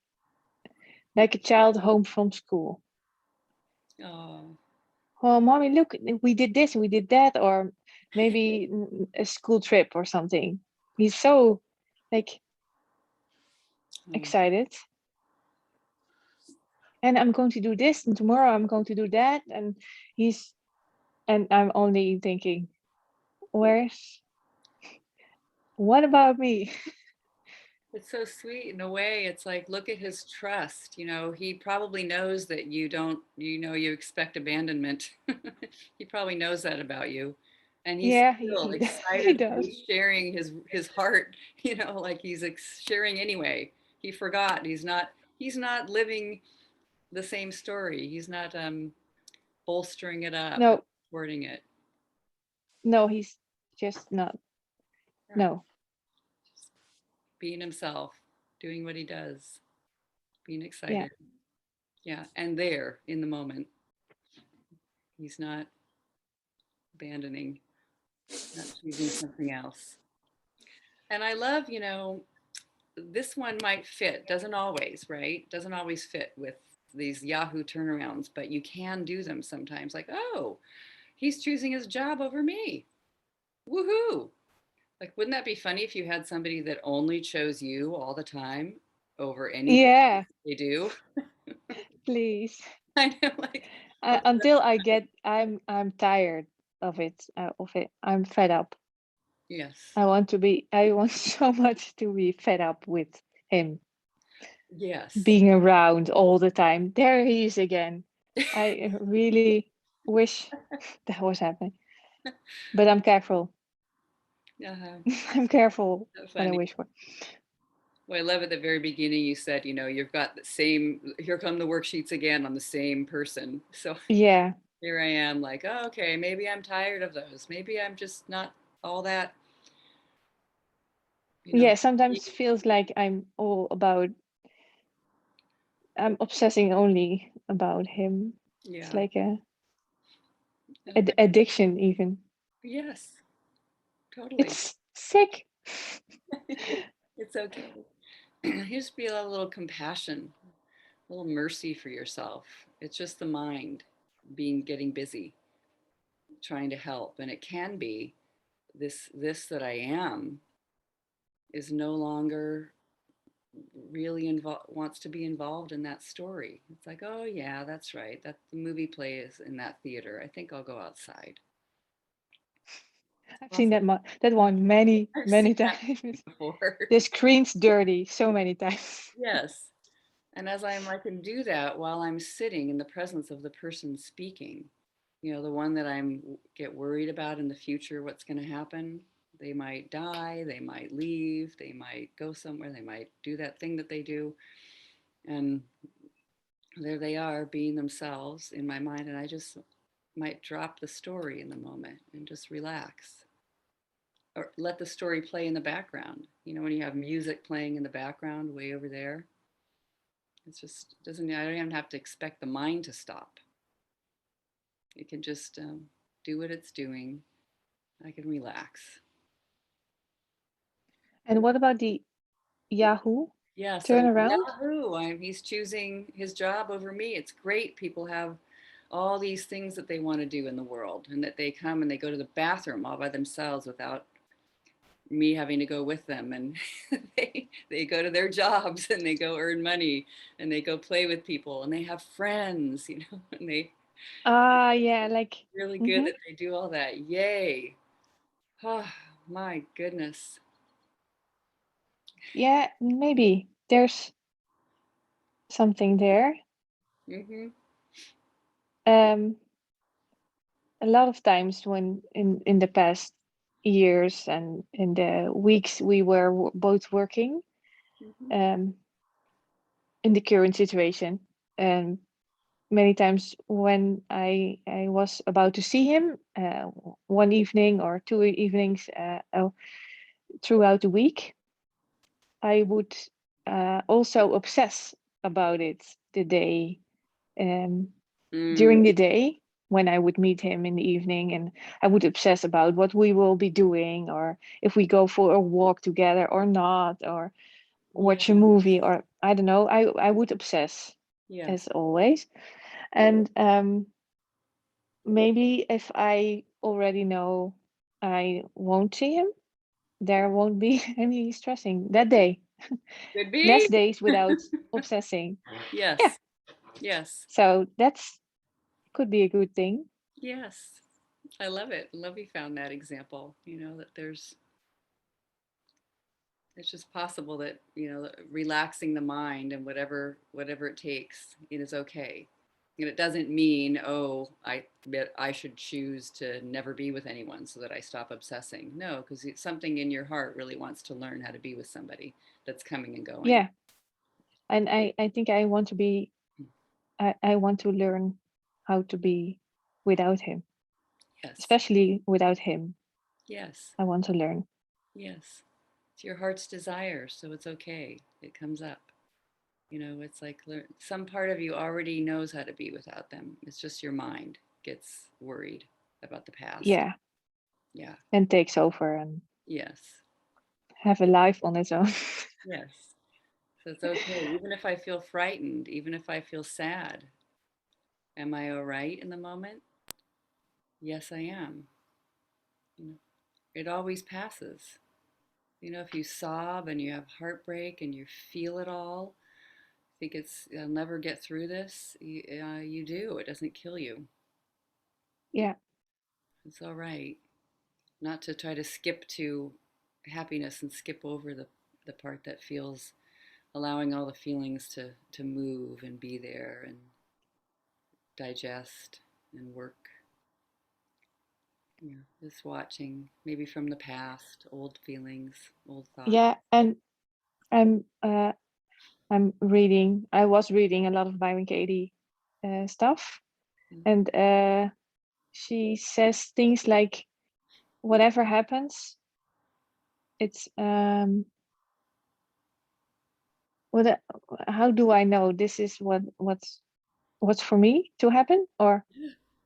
like a child home from school. Oh, Oh, mommy, look, we did this, we did that, or maybe a school trip or something. He's so like oh, excited. and I'm going to do this, and tomorrow I'm going to do that, and he's and I'm only thinking, where's what about me? It's so sweet in a way. It's like, look at his trust. He probably knows that you don't, you expect abandonment. He probably knows that about you. And he's Yeah, still he excited does. sharing his heart, like he's sharing anyway. He forgot. He's not living the same story. He's not bolstering it up or No, supporting it. no, he's just not. Yeah. No, Just being himself, doing what he does, being yeah, excited. Yeah. And there in the moment. He's not abandoning, not choosing something else. And I love, this one might fit, doesn't always, right? Doesn't always fit with these Yahoo turnarounds, but you can do them sometimes. Like, oh, he's choosing his job over me. Woohoo. Like, wouldn't that be funny if you had somebody that only chose you all the time over anything yeah. they do? Please. I know, like, okay, Until I get, I'm tired of it. I'm fed up. yes, I want so much to be fed up with him yes. being around all the time. There he is again. I really wish that was happening, but I'm careful. Uh-huh. I'm careful So what I funny. wish for. Well, I love at the very beginning you said, you've got the same, here come the worksheets again on the same person. So Yeah, here I am, like, oh, okay, maybe I'm tired of those. Maybe I'm just not all that, you know. yeah. Sometimes feels like I'm obsessing only about him. It's Yeah. like a Uh-huh. addiction even. Yes, totally. It's sick. It's okay. Here's be a little compassion, a little mercy for yourself. It's just the mind getting busy, trying to help. And it can be this that I am is no longer really wants to be involved in that story. It's like, oh yeah, that's right. That the movie plays in that theater. I think I'll go outside. It's I've seen possible. that one many I've seen many that times. before. The screen's dirty so many times. Yes. And as I can do that while I'm sitting in the presence of the person speaking, the one that I'm get worried about in the future, what's going to happen. They might die, they might leave, they might go somewhere, they might do that thing that they do. And there they are being themselves in my mind, and I just might drop the story in the moment and just relax or let the story play in the background. When you have music playing in the background way over there, it's just doesn't, I don't even have to expect the mind to stop. It can just do what it's doing. I can relax. And what about the Yahoo Yeah, so turnaround? Yahoo, he's choosing his job over me. It's great. People have all these things that they want to do in the world, and that they come and they go to the bathroom all by themselves without me having to go with them. And they go to their jobs and they go earn money and they go play with people and they have friends, and they Ah, yeah, like, really good mhm. that they do all that. Yay. Oh, my goodness. Yeah, maybe there's something there. Hmm. Um, a lot of times when in the past years and in the weeks we were both working, Hmm. um, in the current situation, and many times when I was about to see him, one evening or two evenings, throughout the week, I would also obsess about it the day, um, Mm, during the day when I would meet him in the evening, and I would obsess about what we will be doing, or if we go for a walk together or not, or yeah. watch a movie, or I don't know. I would obsess Yes. as always, and maybe if I already know I won't see him, there won't be any stressing that day. Could Less be. days without obsessing. Yeah, Yes. Yes. So that's could be a good thing. Yes. I love it. Love you found that example. That it's just possible that, relaxing the mind and whatever it takes, it is okay. And it doesn't mean, oh, I should choose to never be with anyone so that I stop obsessing. No, because something in your heart really wants to learn how to be with somebody that's coming and going. Yeah. And I think I want to be, I want to learn how to be without him, Yes. especially without him. Yes. I want to learn. Yes. It's your heart's desire, so it's okay. It comes up. It's like some part of you already knows how to be without them. It's just your mind gets worried about the past. Yeah. Yeah. And takes over and Yes. have a life on its own. Yes. So it's okay. Even if I feel frightened, even if I feel sad, am I all right in the moment? Yes, I am. You know, it always passes. If you sob and you have heartbreak and you feel it all, think I'll never get through this. You do. It doesn't kill you. Yeah. It's all right. Not to try to skip to happiness and skip over the part that feels, allowing all the feelings to move and be there and digest and work. Yeah, just watching, maybe from the past, old feelings, old thoughts. Yeah. And I'm uh I was reading a lot of Byron Katie stuff. Mm. And she says things like, whatever happens, it's what how do I know this is what's for me to happen? Or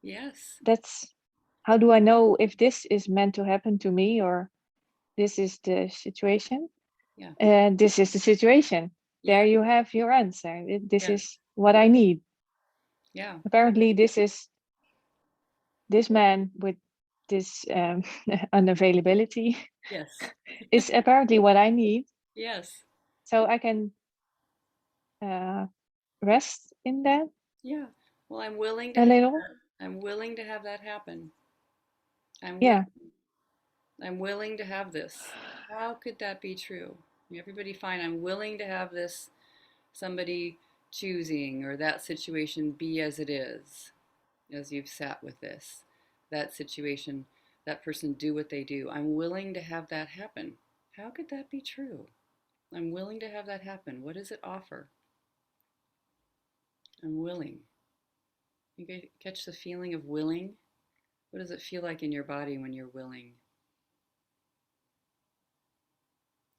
Yes. that's how do I know if this is meant to happen to me, or this is the situation? Yeah. This is the situation. There Yeah. you have your answer. This Yeah. is what I need. Yeah. Apparently, this man with this unavailability Yes. is apparently what I need, Yes. so I can uh, rest in that Yeah. Well, I'm willing to a have little. that. I'm willing to have that happen. I'm willing. Yeah, I'm willing to have this. How could that be true? Everybody fine. I'm willing to have this, somebody choosing or that situation be as it is, as you've sat with this, that situation, that person do what they do. I'm willing to have that happen. How could that be true? I'm willing to have that happen. What does it offer? I'm willing. You catch the feeling of willing? What does it feel like in your body when you're willing?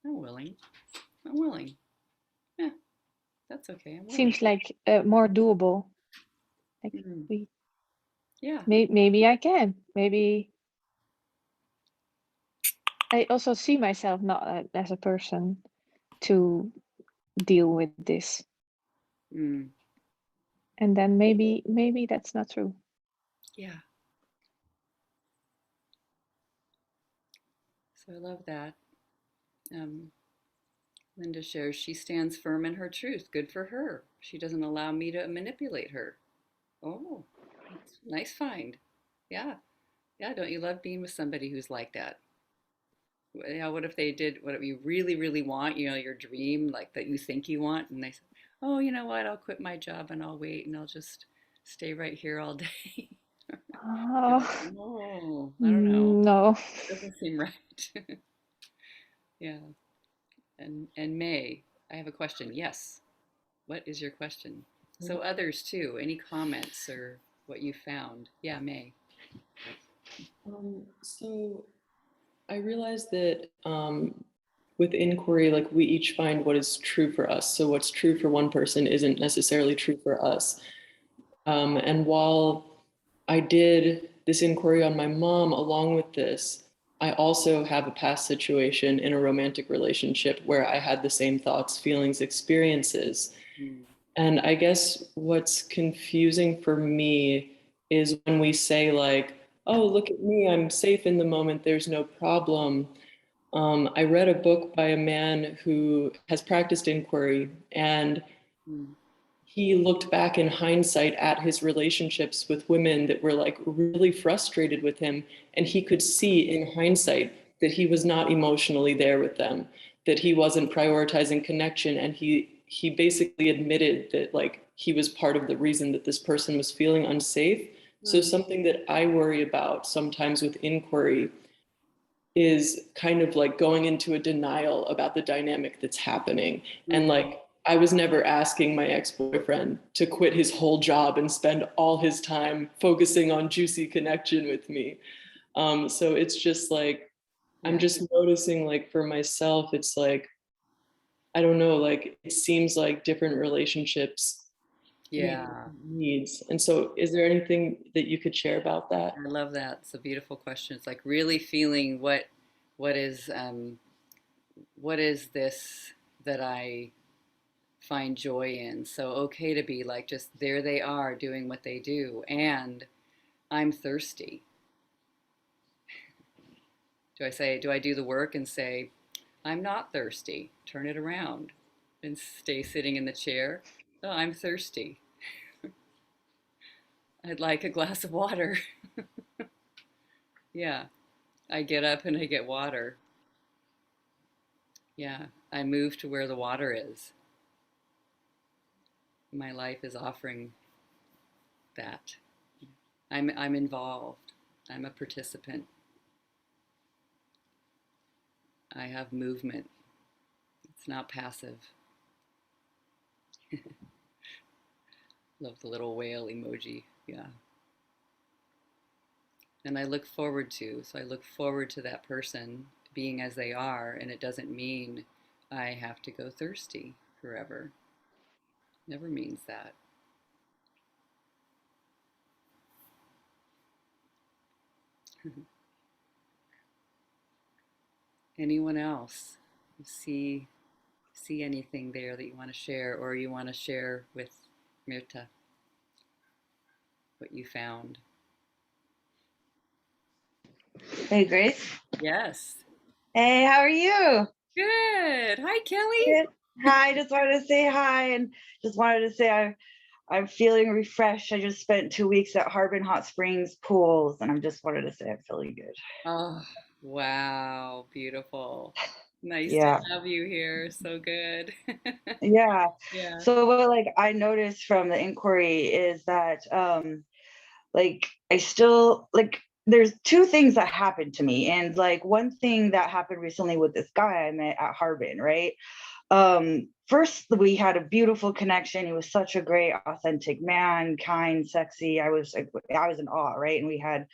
I'm willing. I'm willing. Yeah, that's okay. I'm willing. seems like more doable. Like Mm. we, Yeah. maybe I can. Maybe I also see myself not as a person to deal with this, Mm. and then maybe that's not true. Yeah. So I love that. Um, Linda shares she stands firm in her truth. Good for her. She doesn't allow me to manipulate her. Oh, nice find. Yeah. Yeah. Don't you love being with somebody who's like that? What if they did what you really, really want, your dream, like that you think you want, and they said, oh, you know what? I'll quit my job and I'll wait and I'll just stay right here all day. You're like, Oh, oh, I don't know. no. That doesn't seem right. Yeah. And May, I have a question. Yes. What is your question? So others too. Any comments or what you found? Yeah, May. So I realized that with inquiry, like we each find what is true for us. So what's true for one person isn't necessarily true for us. And while I did this inquiry on my mom along with this, I also have a past situation in a romantic relationship where I had the same thoughts, feelings, experiences. Mm. And I guess what's confusing for me is when we say, like, oh, look at me, I'm safe in the moment, there's no problem. I read a book by a man who has practiced inquiry, and Mm. he looked back in hindsight at his relationships with women that were like really frustrated with him. And he could see in hindsight that he was not emotionally there with them, that he wasn't prioritizing connection. And he basically admitted that like he was part of the reason that this person was feeling unsafe. So something that I worry about sometimes with inquiry is kind of like going into a denial about the dynamic that's happening. And like, I was never asking my ex-boyfriend to quit his whole job and spend all his time focusing on juicy connection with me. So it's just like, I'm just noticing like for myself, it's like, I don't know, like it seems like different relationships meet needs. And so is there anything that you could share about that? I love that. It's a beautiful question. It's like really feeling what is what is this that I find joy in. So okay to be like just there they are doing what they do, and I'm thirsty. Do I do the work and say, I'm not thirsty, turn it around and stay sitting in the chair? Oh, I'm thirsty. I'd like a glass of water. Yeah, I get up and I get water. Yeah, I move to where the water is. My life is offering that. I'm involved. I'm a participant. I have movement. It's not passive. Love the little whale emoji. Yeah. And I look forward to that person being as they are, and it doesn't mean I have to go thirsty forever. Never means that. Anyone else? You see anything there that you want to share, or you want to share with Mirta what you found? Hey, Grace. Yes. Hey, how are you? Good. Hi, Kelly. Good. Hi, just wanted to say hi and just wanted to say I'm feeling refreshed. I just spent 2 weeks at Harbin Hot Springs pools, and I just wanted to say I'm feeling good. Oh, wow. Beautiful. Nice to Yeah, have you here. So good. yeah. Yeah. So what like I noticed from the inquiry is that like I still like there's two things that happened to me, and like one thing that happened recently with this guy I met at Harbin, right? First we had a beautiful connection. He was such a great authentic man, kind, sexy. I was in awe, right? And we had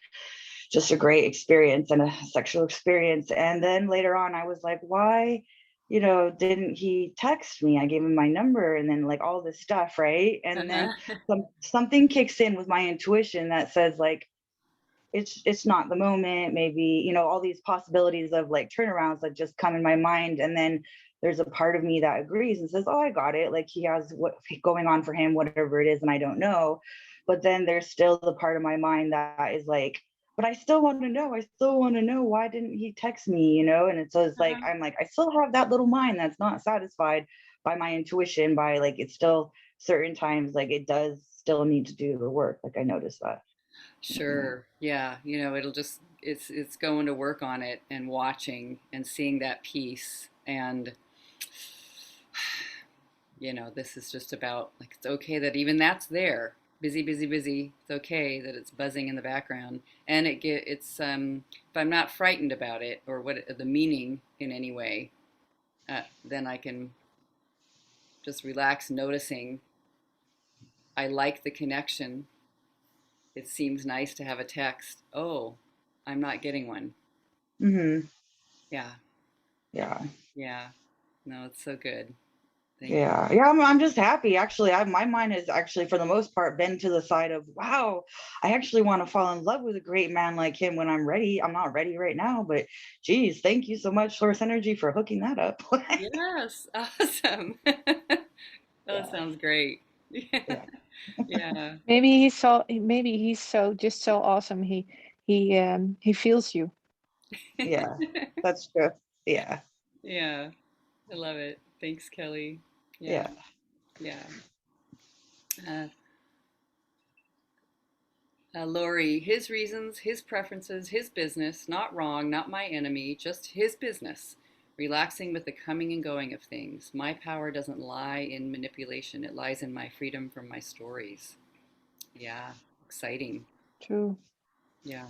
just a great experience and a sexual experience. And then later on I was like, why didn't he text me? I gave him my number, and then like all this stuff, right? And then something kicks in with my intuition that says like it's not the moment, maybe, all these possibilities of like turnarounds that just come in my mind. And then there's a part of me that agrees and says, oh, I got it, like he has what going on for him, whatever it is, and I don't know. But then there's still the part of my mind that is like, but I still want to know, why didn't he text me, and it's like I'm like, I still have that little mind that's not satisfied by my intuition, by like, it's still certain times like it does still need to do the work, like I noticed that. Sure. Yeah. It'll just it's going to work on it and watching and seeing that piece. And this is just about like it's okay that even that's there. Busy, busy, busy. It's okay that it's buzzing in the background. And if I'm not frightened about it or what the meaning in any way, then I can just relax noticing I like the connection. It seems nice to have a text. Oh, I'm not getting one. Mm-hmm. Yeah. Yeah. Yeah. No, it's so good. Thank you. Yeah. Yeah. I'm just happy. Actually, my mind has actually, for the most part, been to the side of, wow, I actually want to fall in love with a great man like him when I'm ready. I'm not ready right now, but geez, thank you so much, Source Energy, for hooking that up. Yes. Awesome. That Yeah. sounds great. Yeah. Yeah. Maybe he's so awesome. He feels you. Yeah. That's true. Yeah. Yeah. I love it. Thanks, Kelly. Yeah. Yeah. Yeah. Uh, Lori, his reasons, his preferences, his business, not wrong, not my enemy, just his business. Relaxing with the coming and going of things. My power doesn't lie in manipulation, it lies in my freedom from my stories. Yeah, exciting. True. Yeah.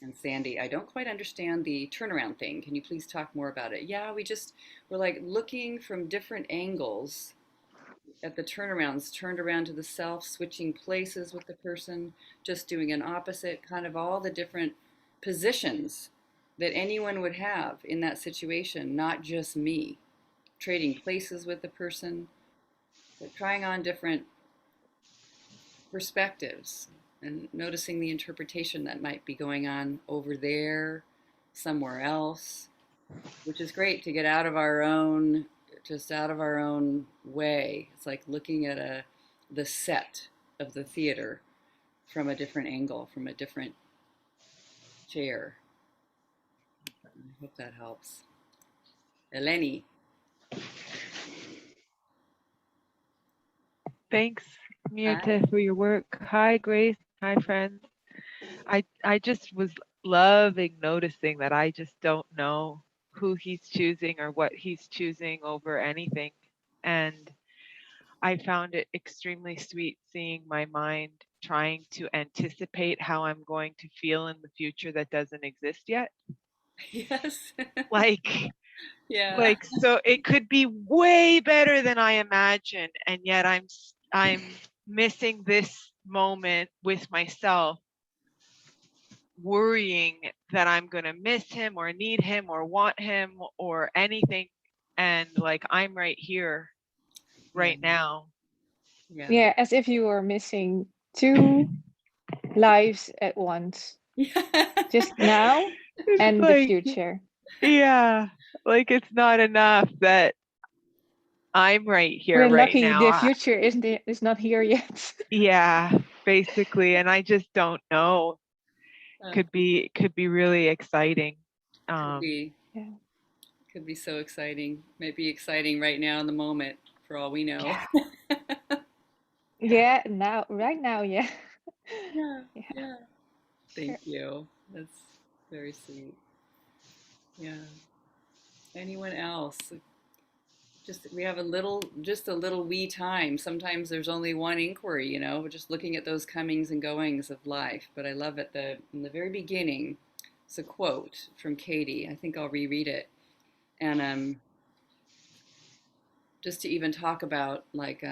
And Sandy, I don't quite understand the turnaround thing. Can you please talk more about it? Yeah, we're like looking from different angles at the turnarounds, turned around to the self, switching places with the person, just doing an opposite, kind of all the different positions that anyone would have in that situation, not just me. Trading places with the person, but trying on different perspectives and noticing the interpretation that might be going on over there, somewhere else, which is great to get out of our own, just out of our own way. It's like looking at the set of the theater from a different angle, from a different chair. I hope that helps. Eleni. Thanks, Hi. Mirta, for your work. Hi, Grace. Hi, friends. I just was loving noticing that I just don't know who he's choosing or what he's choosing over anything. And I found it extremely sweet seeing my mind trying to anticipate how I'm going to feel in the future that doesn't exist yet. Yes. Like, Yeah. so it could be way better than I imagined, and yet I'm missing this moment with myself, worrying that I'm going to miss him or need him or want him or anything, and like I'm right here Yeah. right now. Yeah. Yeah, as if you were missing two lives at once. Just now It's and the like, future. yeah, like it's not enough that I'm right here We're right lucky now. the future is not here yet. Yeah, basically, and I just don't know. Could be really exciting. Could be. Yeah. Could be so exciting. Might be exciting right now in the moment, for all we know. Yeah, now, right now, yeah. Yeah. Yeah, Yeah. sure. Thank you. That's very sweet. Yeah. Anyone else? Just we have just a little wee time. Sometimes there's only one inquiry, We're just looking at those comings and goings of life. But I love at in the very beginning, it's a quote from Katie. I think I'll reread it. And just to even talk about like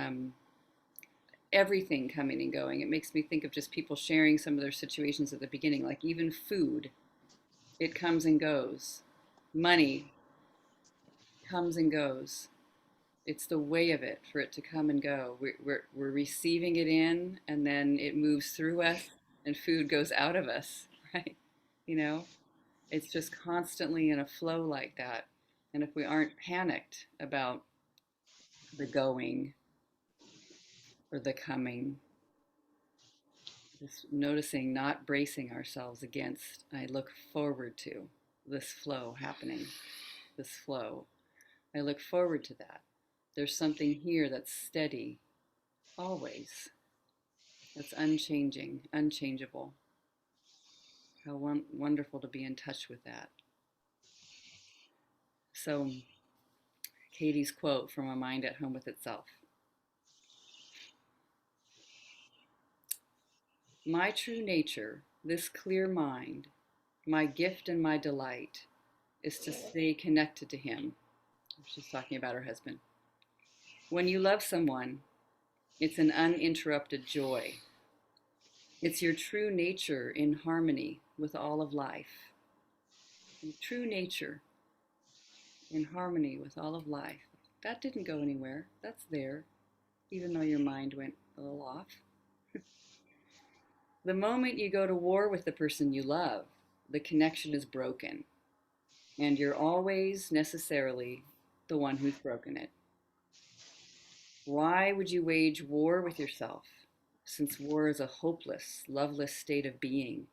everything coming and going, it makes me think of just people sharing some of their situations at the beginning, like even food, it comes and goes. Money comes and goes. It's the way of it for it to come and go. We're receiving it in, and then it moves through us, and food goes out of us, right? You know, it's just constantly in a flow like that. And if we aren't panicked about the going or the coming, just noticing, not bracing ourselves against, I look forward to this flow happening, this flow. I look forward to that. There's something here that's steady, always, that's unchanging, unchangeable. How wonderful to be in touch with that. So, Katie's quote from A Mind at Home with Itself. My true nature, this clear mind, my gift and my delight, is to stay connected to him. She's talking about her husband. When you love someone, it's an uninterrupted joy. It's your true nature in harmony with all of life. Your true nature in harmony with all of life. That didn't go anywhere. That's there, even though your mind went a little off. The moment you go to war with the person you love, the connection is broken, and you're always necessarily the one who's broken it. Why would you wage war with yourself, since war is a hopeless, loveless state of being?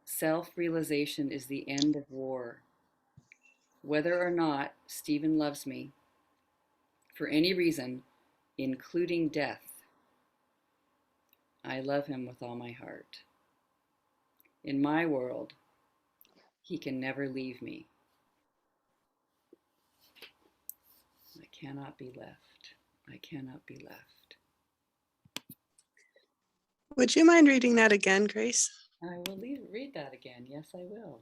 Self-realization is the end of war. Whether or not Stephen loves me, for any reason, including death. I love him with all my heart. In my world, he can never leave me. I cannot be left. I cannot be left. Would you mind reading that again, Grace? I will read that again. Yes, I will.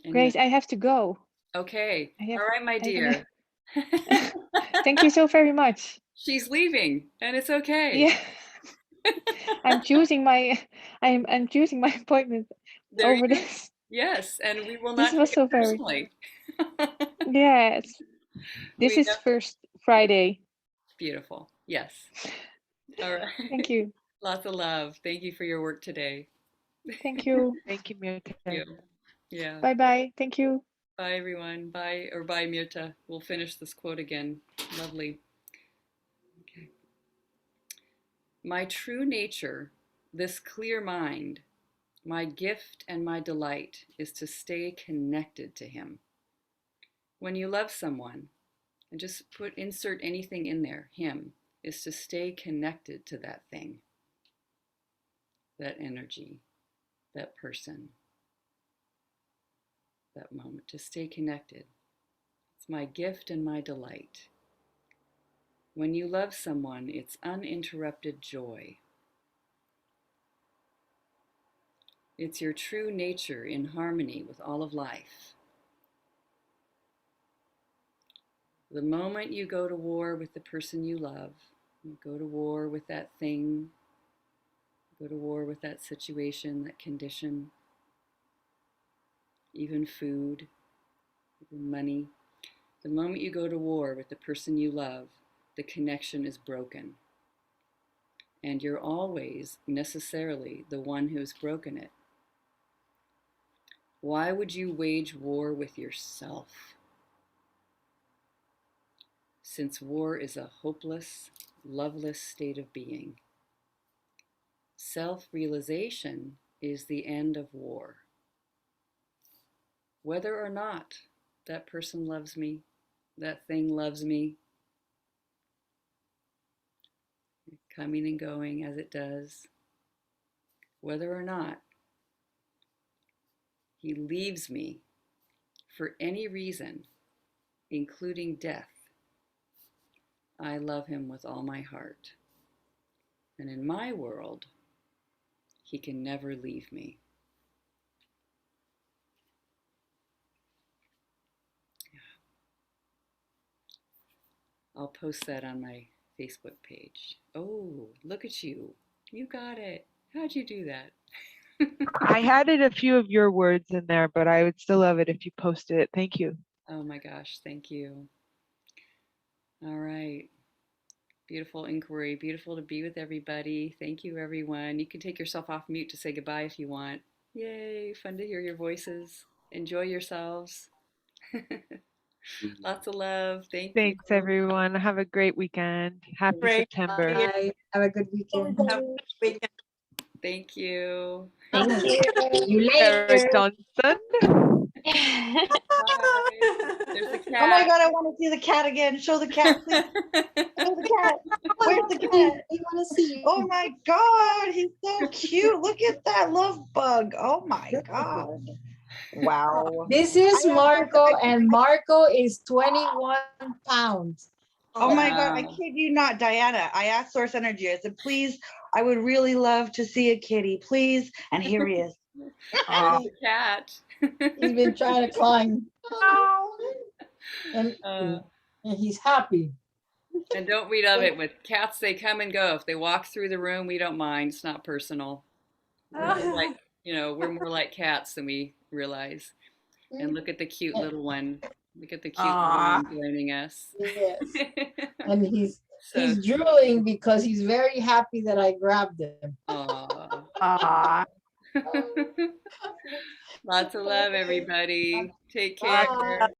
And Grace, yes. I have to go. Okay. I have, All right, my I have dear. Thank you so very much. She's leaving, and it's okay. Yeah. I'm choosing my appointment There you over go. this. Yes, and we will This not was take it so very personally. yes. This We is know. first Friday. Beautiful. Yes. All right. Thank you. Lots of love. Thank you for your work today. Thank you. Thank you, Mirta. Thank you. Yeah. Bye bye. Thank you. Bye, everyone. Bye, or bye, Mirta. We'll finish this quote again. Lovely. Okay. My true nature, this clear mind, my gift and my delight is to stay connected to him. When you love someone, and just insert anything in there, him, is to stay connected to that thing, that energy, that person, that moment, to stay connected. It's my gift and my delight. When you love someone, it's uninterrupted joy. It's your true nature in harmony with all of life. The moment you go to war with the person you love, you go to war with that thing, go to war with that situation, that condition, even food, even money. The moment you go to war with the person you love, the connection is broken. And you're always necessarily the one who's broken it. Why would you wage war with yourself? Since war is a hopeless, loveless state of being. Self-realization is the end of war. Whether or not that person loves me, that thing loves me, coming and going as it does, whether or not he leaves me for any reason, including death, I love him with all my heart. And in my world, he can never leave me. I'll post that on my Facebook page. Oh, look at you. You got it. How'd you do that? I added a few of your words in there, but I would still love it if you posted it. Thank you. Oh my gosh, thank you. All right. Beautiful inquiry. Beautiful to be with everybody. Thank you, everyone. You can take yourself off mute to say goodbye if you want. Yay, fun to hear your voices. Enjoy yourselves. Lots of love. Thank you. Thanks, everyone. Have a great weekend. Happy Great. September. Bye. Have a good weekend. Bye. Have a good weekend. Thank you. Thank you. You Sarah later. Johnson. Bye. There's the Oh my cat. God, I want to see the cat again. Show the cat, please. Show the cat. Where's the cat? We want to see you. Oh my God, he's so cute. Look at that love bug. Oh my God. Wow. This is I have Marco, this- and Marco is 21 pounds. Oh my God, I Wow. kid you not, Diana. I asked Source Energy, I said, please, I would really love to see a kitty, please. And here he is. There's the cat. He's been trying to climb. And, Uh, and he's happy. and don't we love it with cats? They come and go. If they walk through the room, we don't mind. It's not personal. We're more like, we're more like cats than we realize. And look at the cute little one. Look at the cute little one joining us. Yes. And he's So drooling because he's very happy that I grabbed him. aw. Lots of love, everybody. Take care.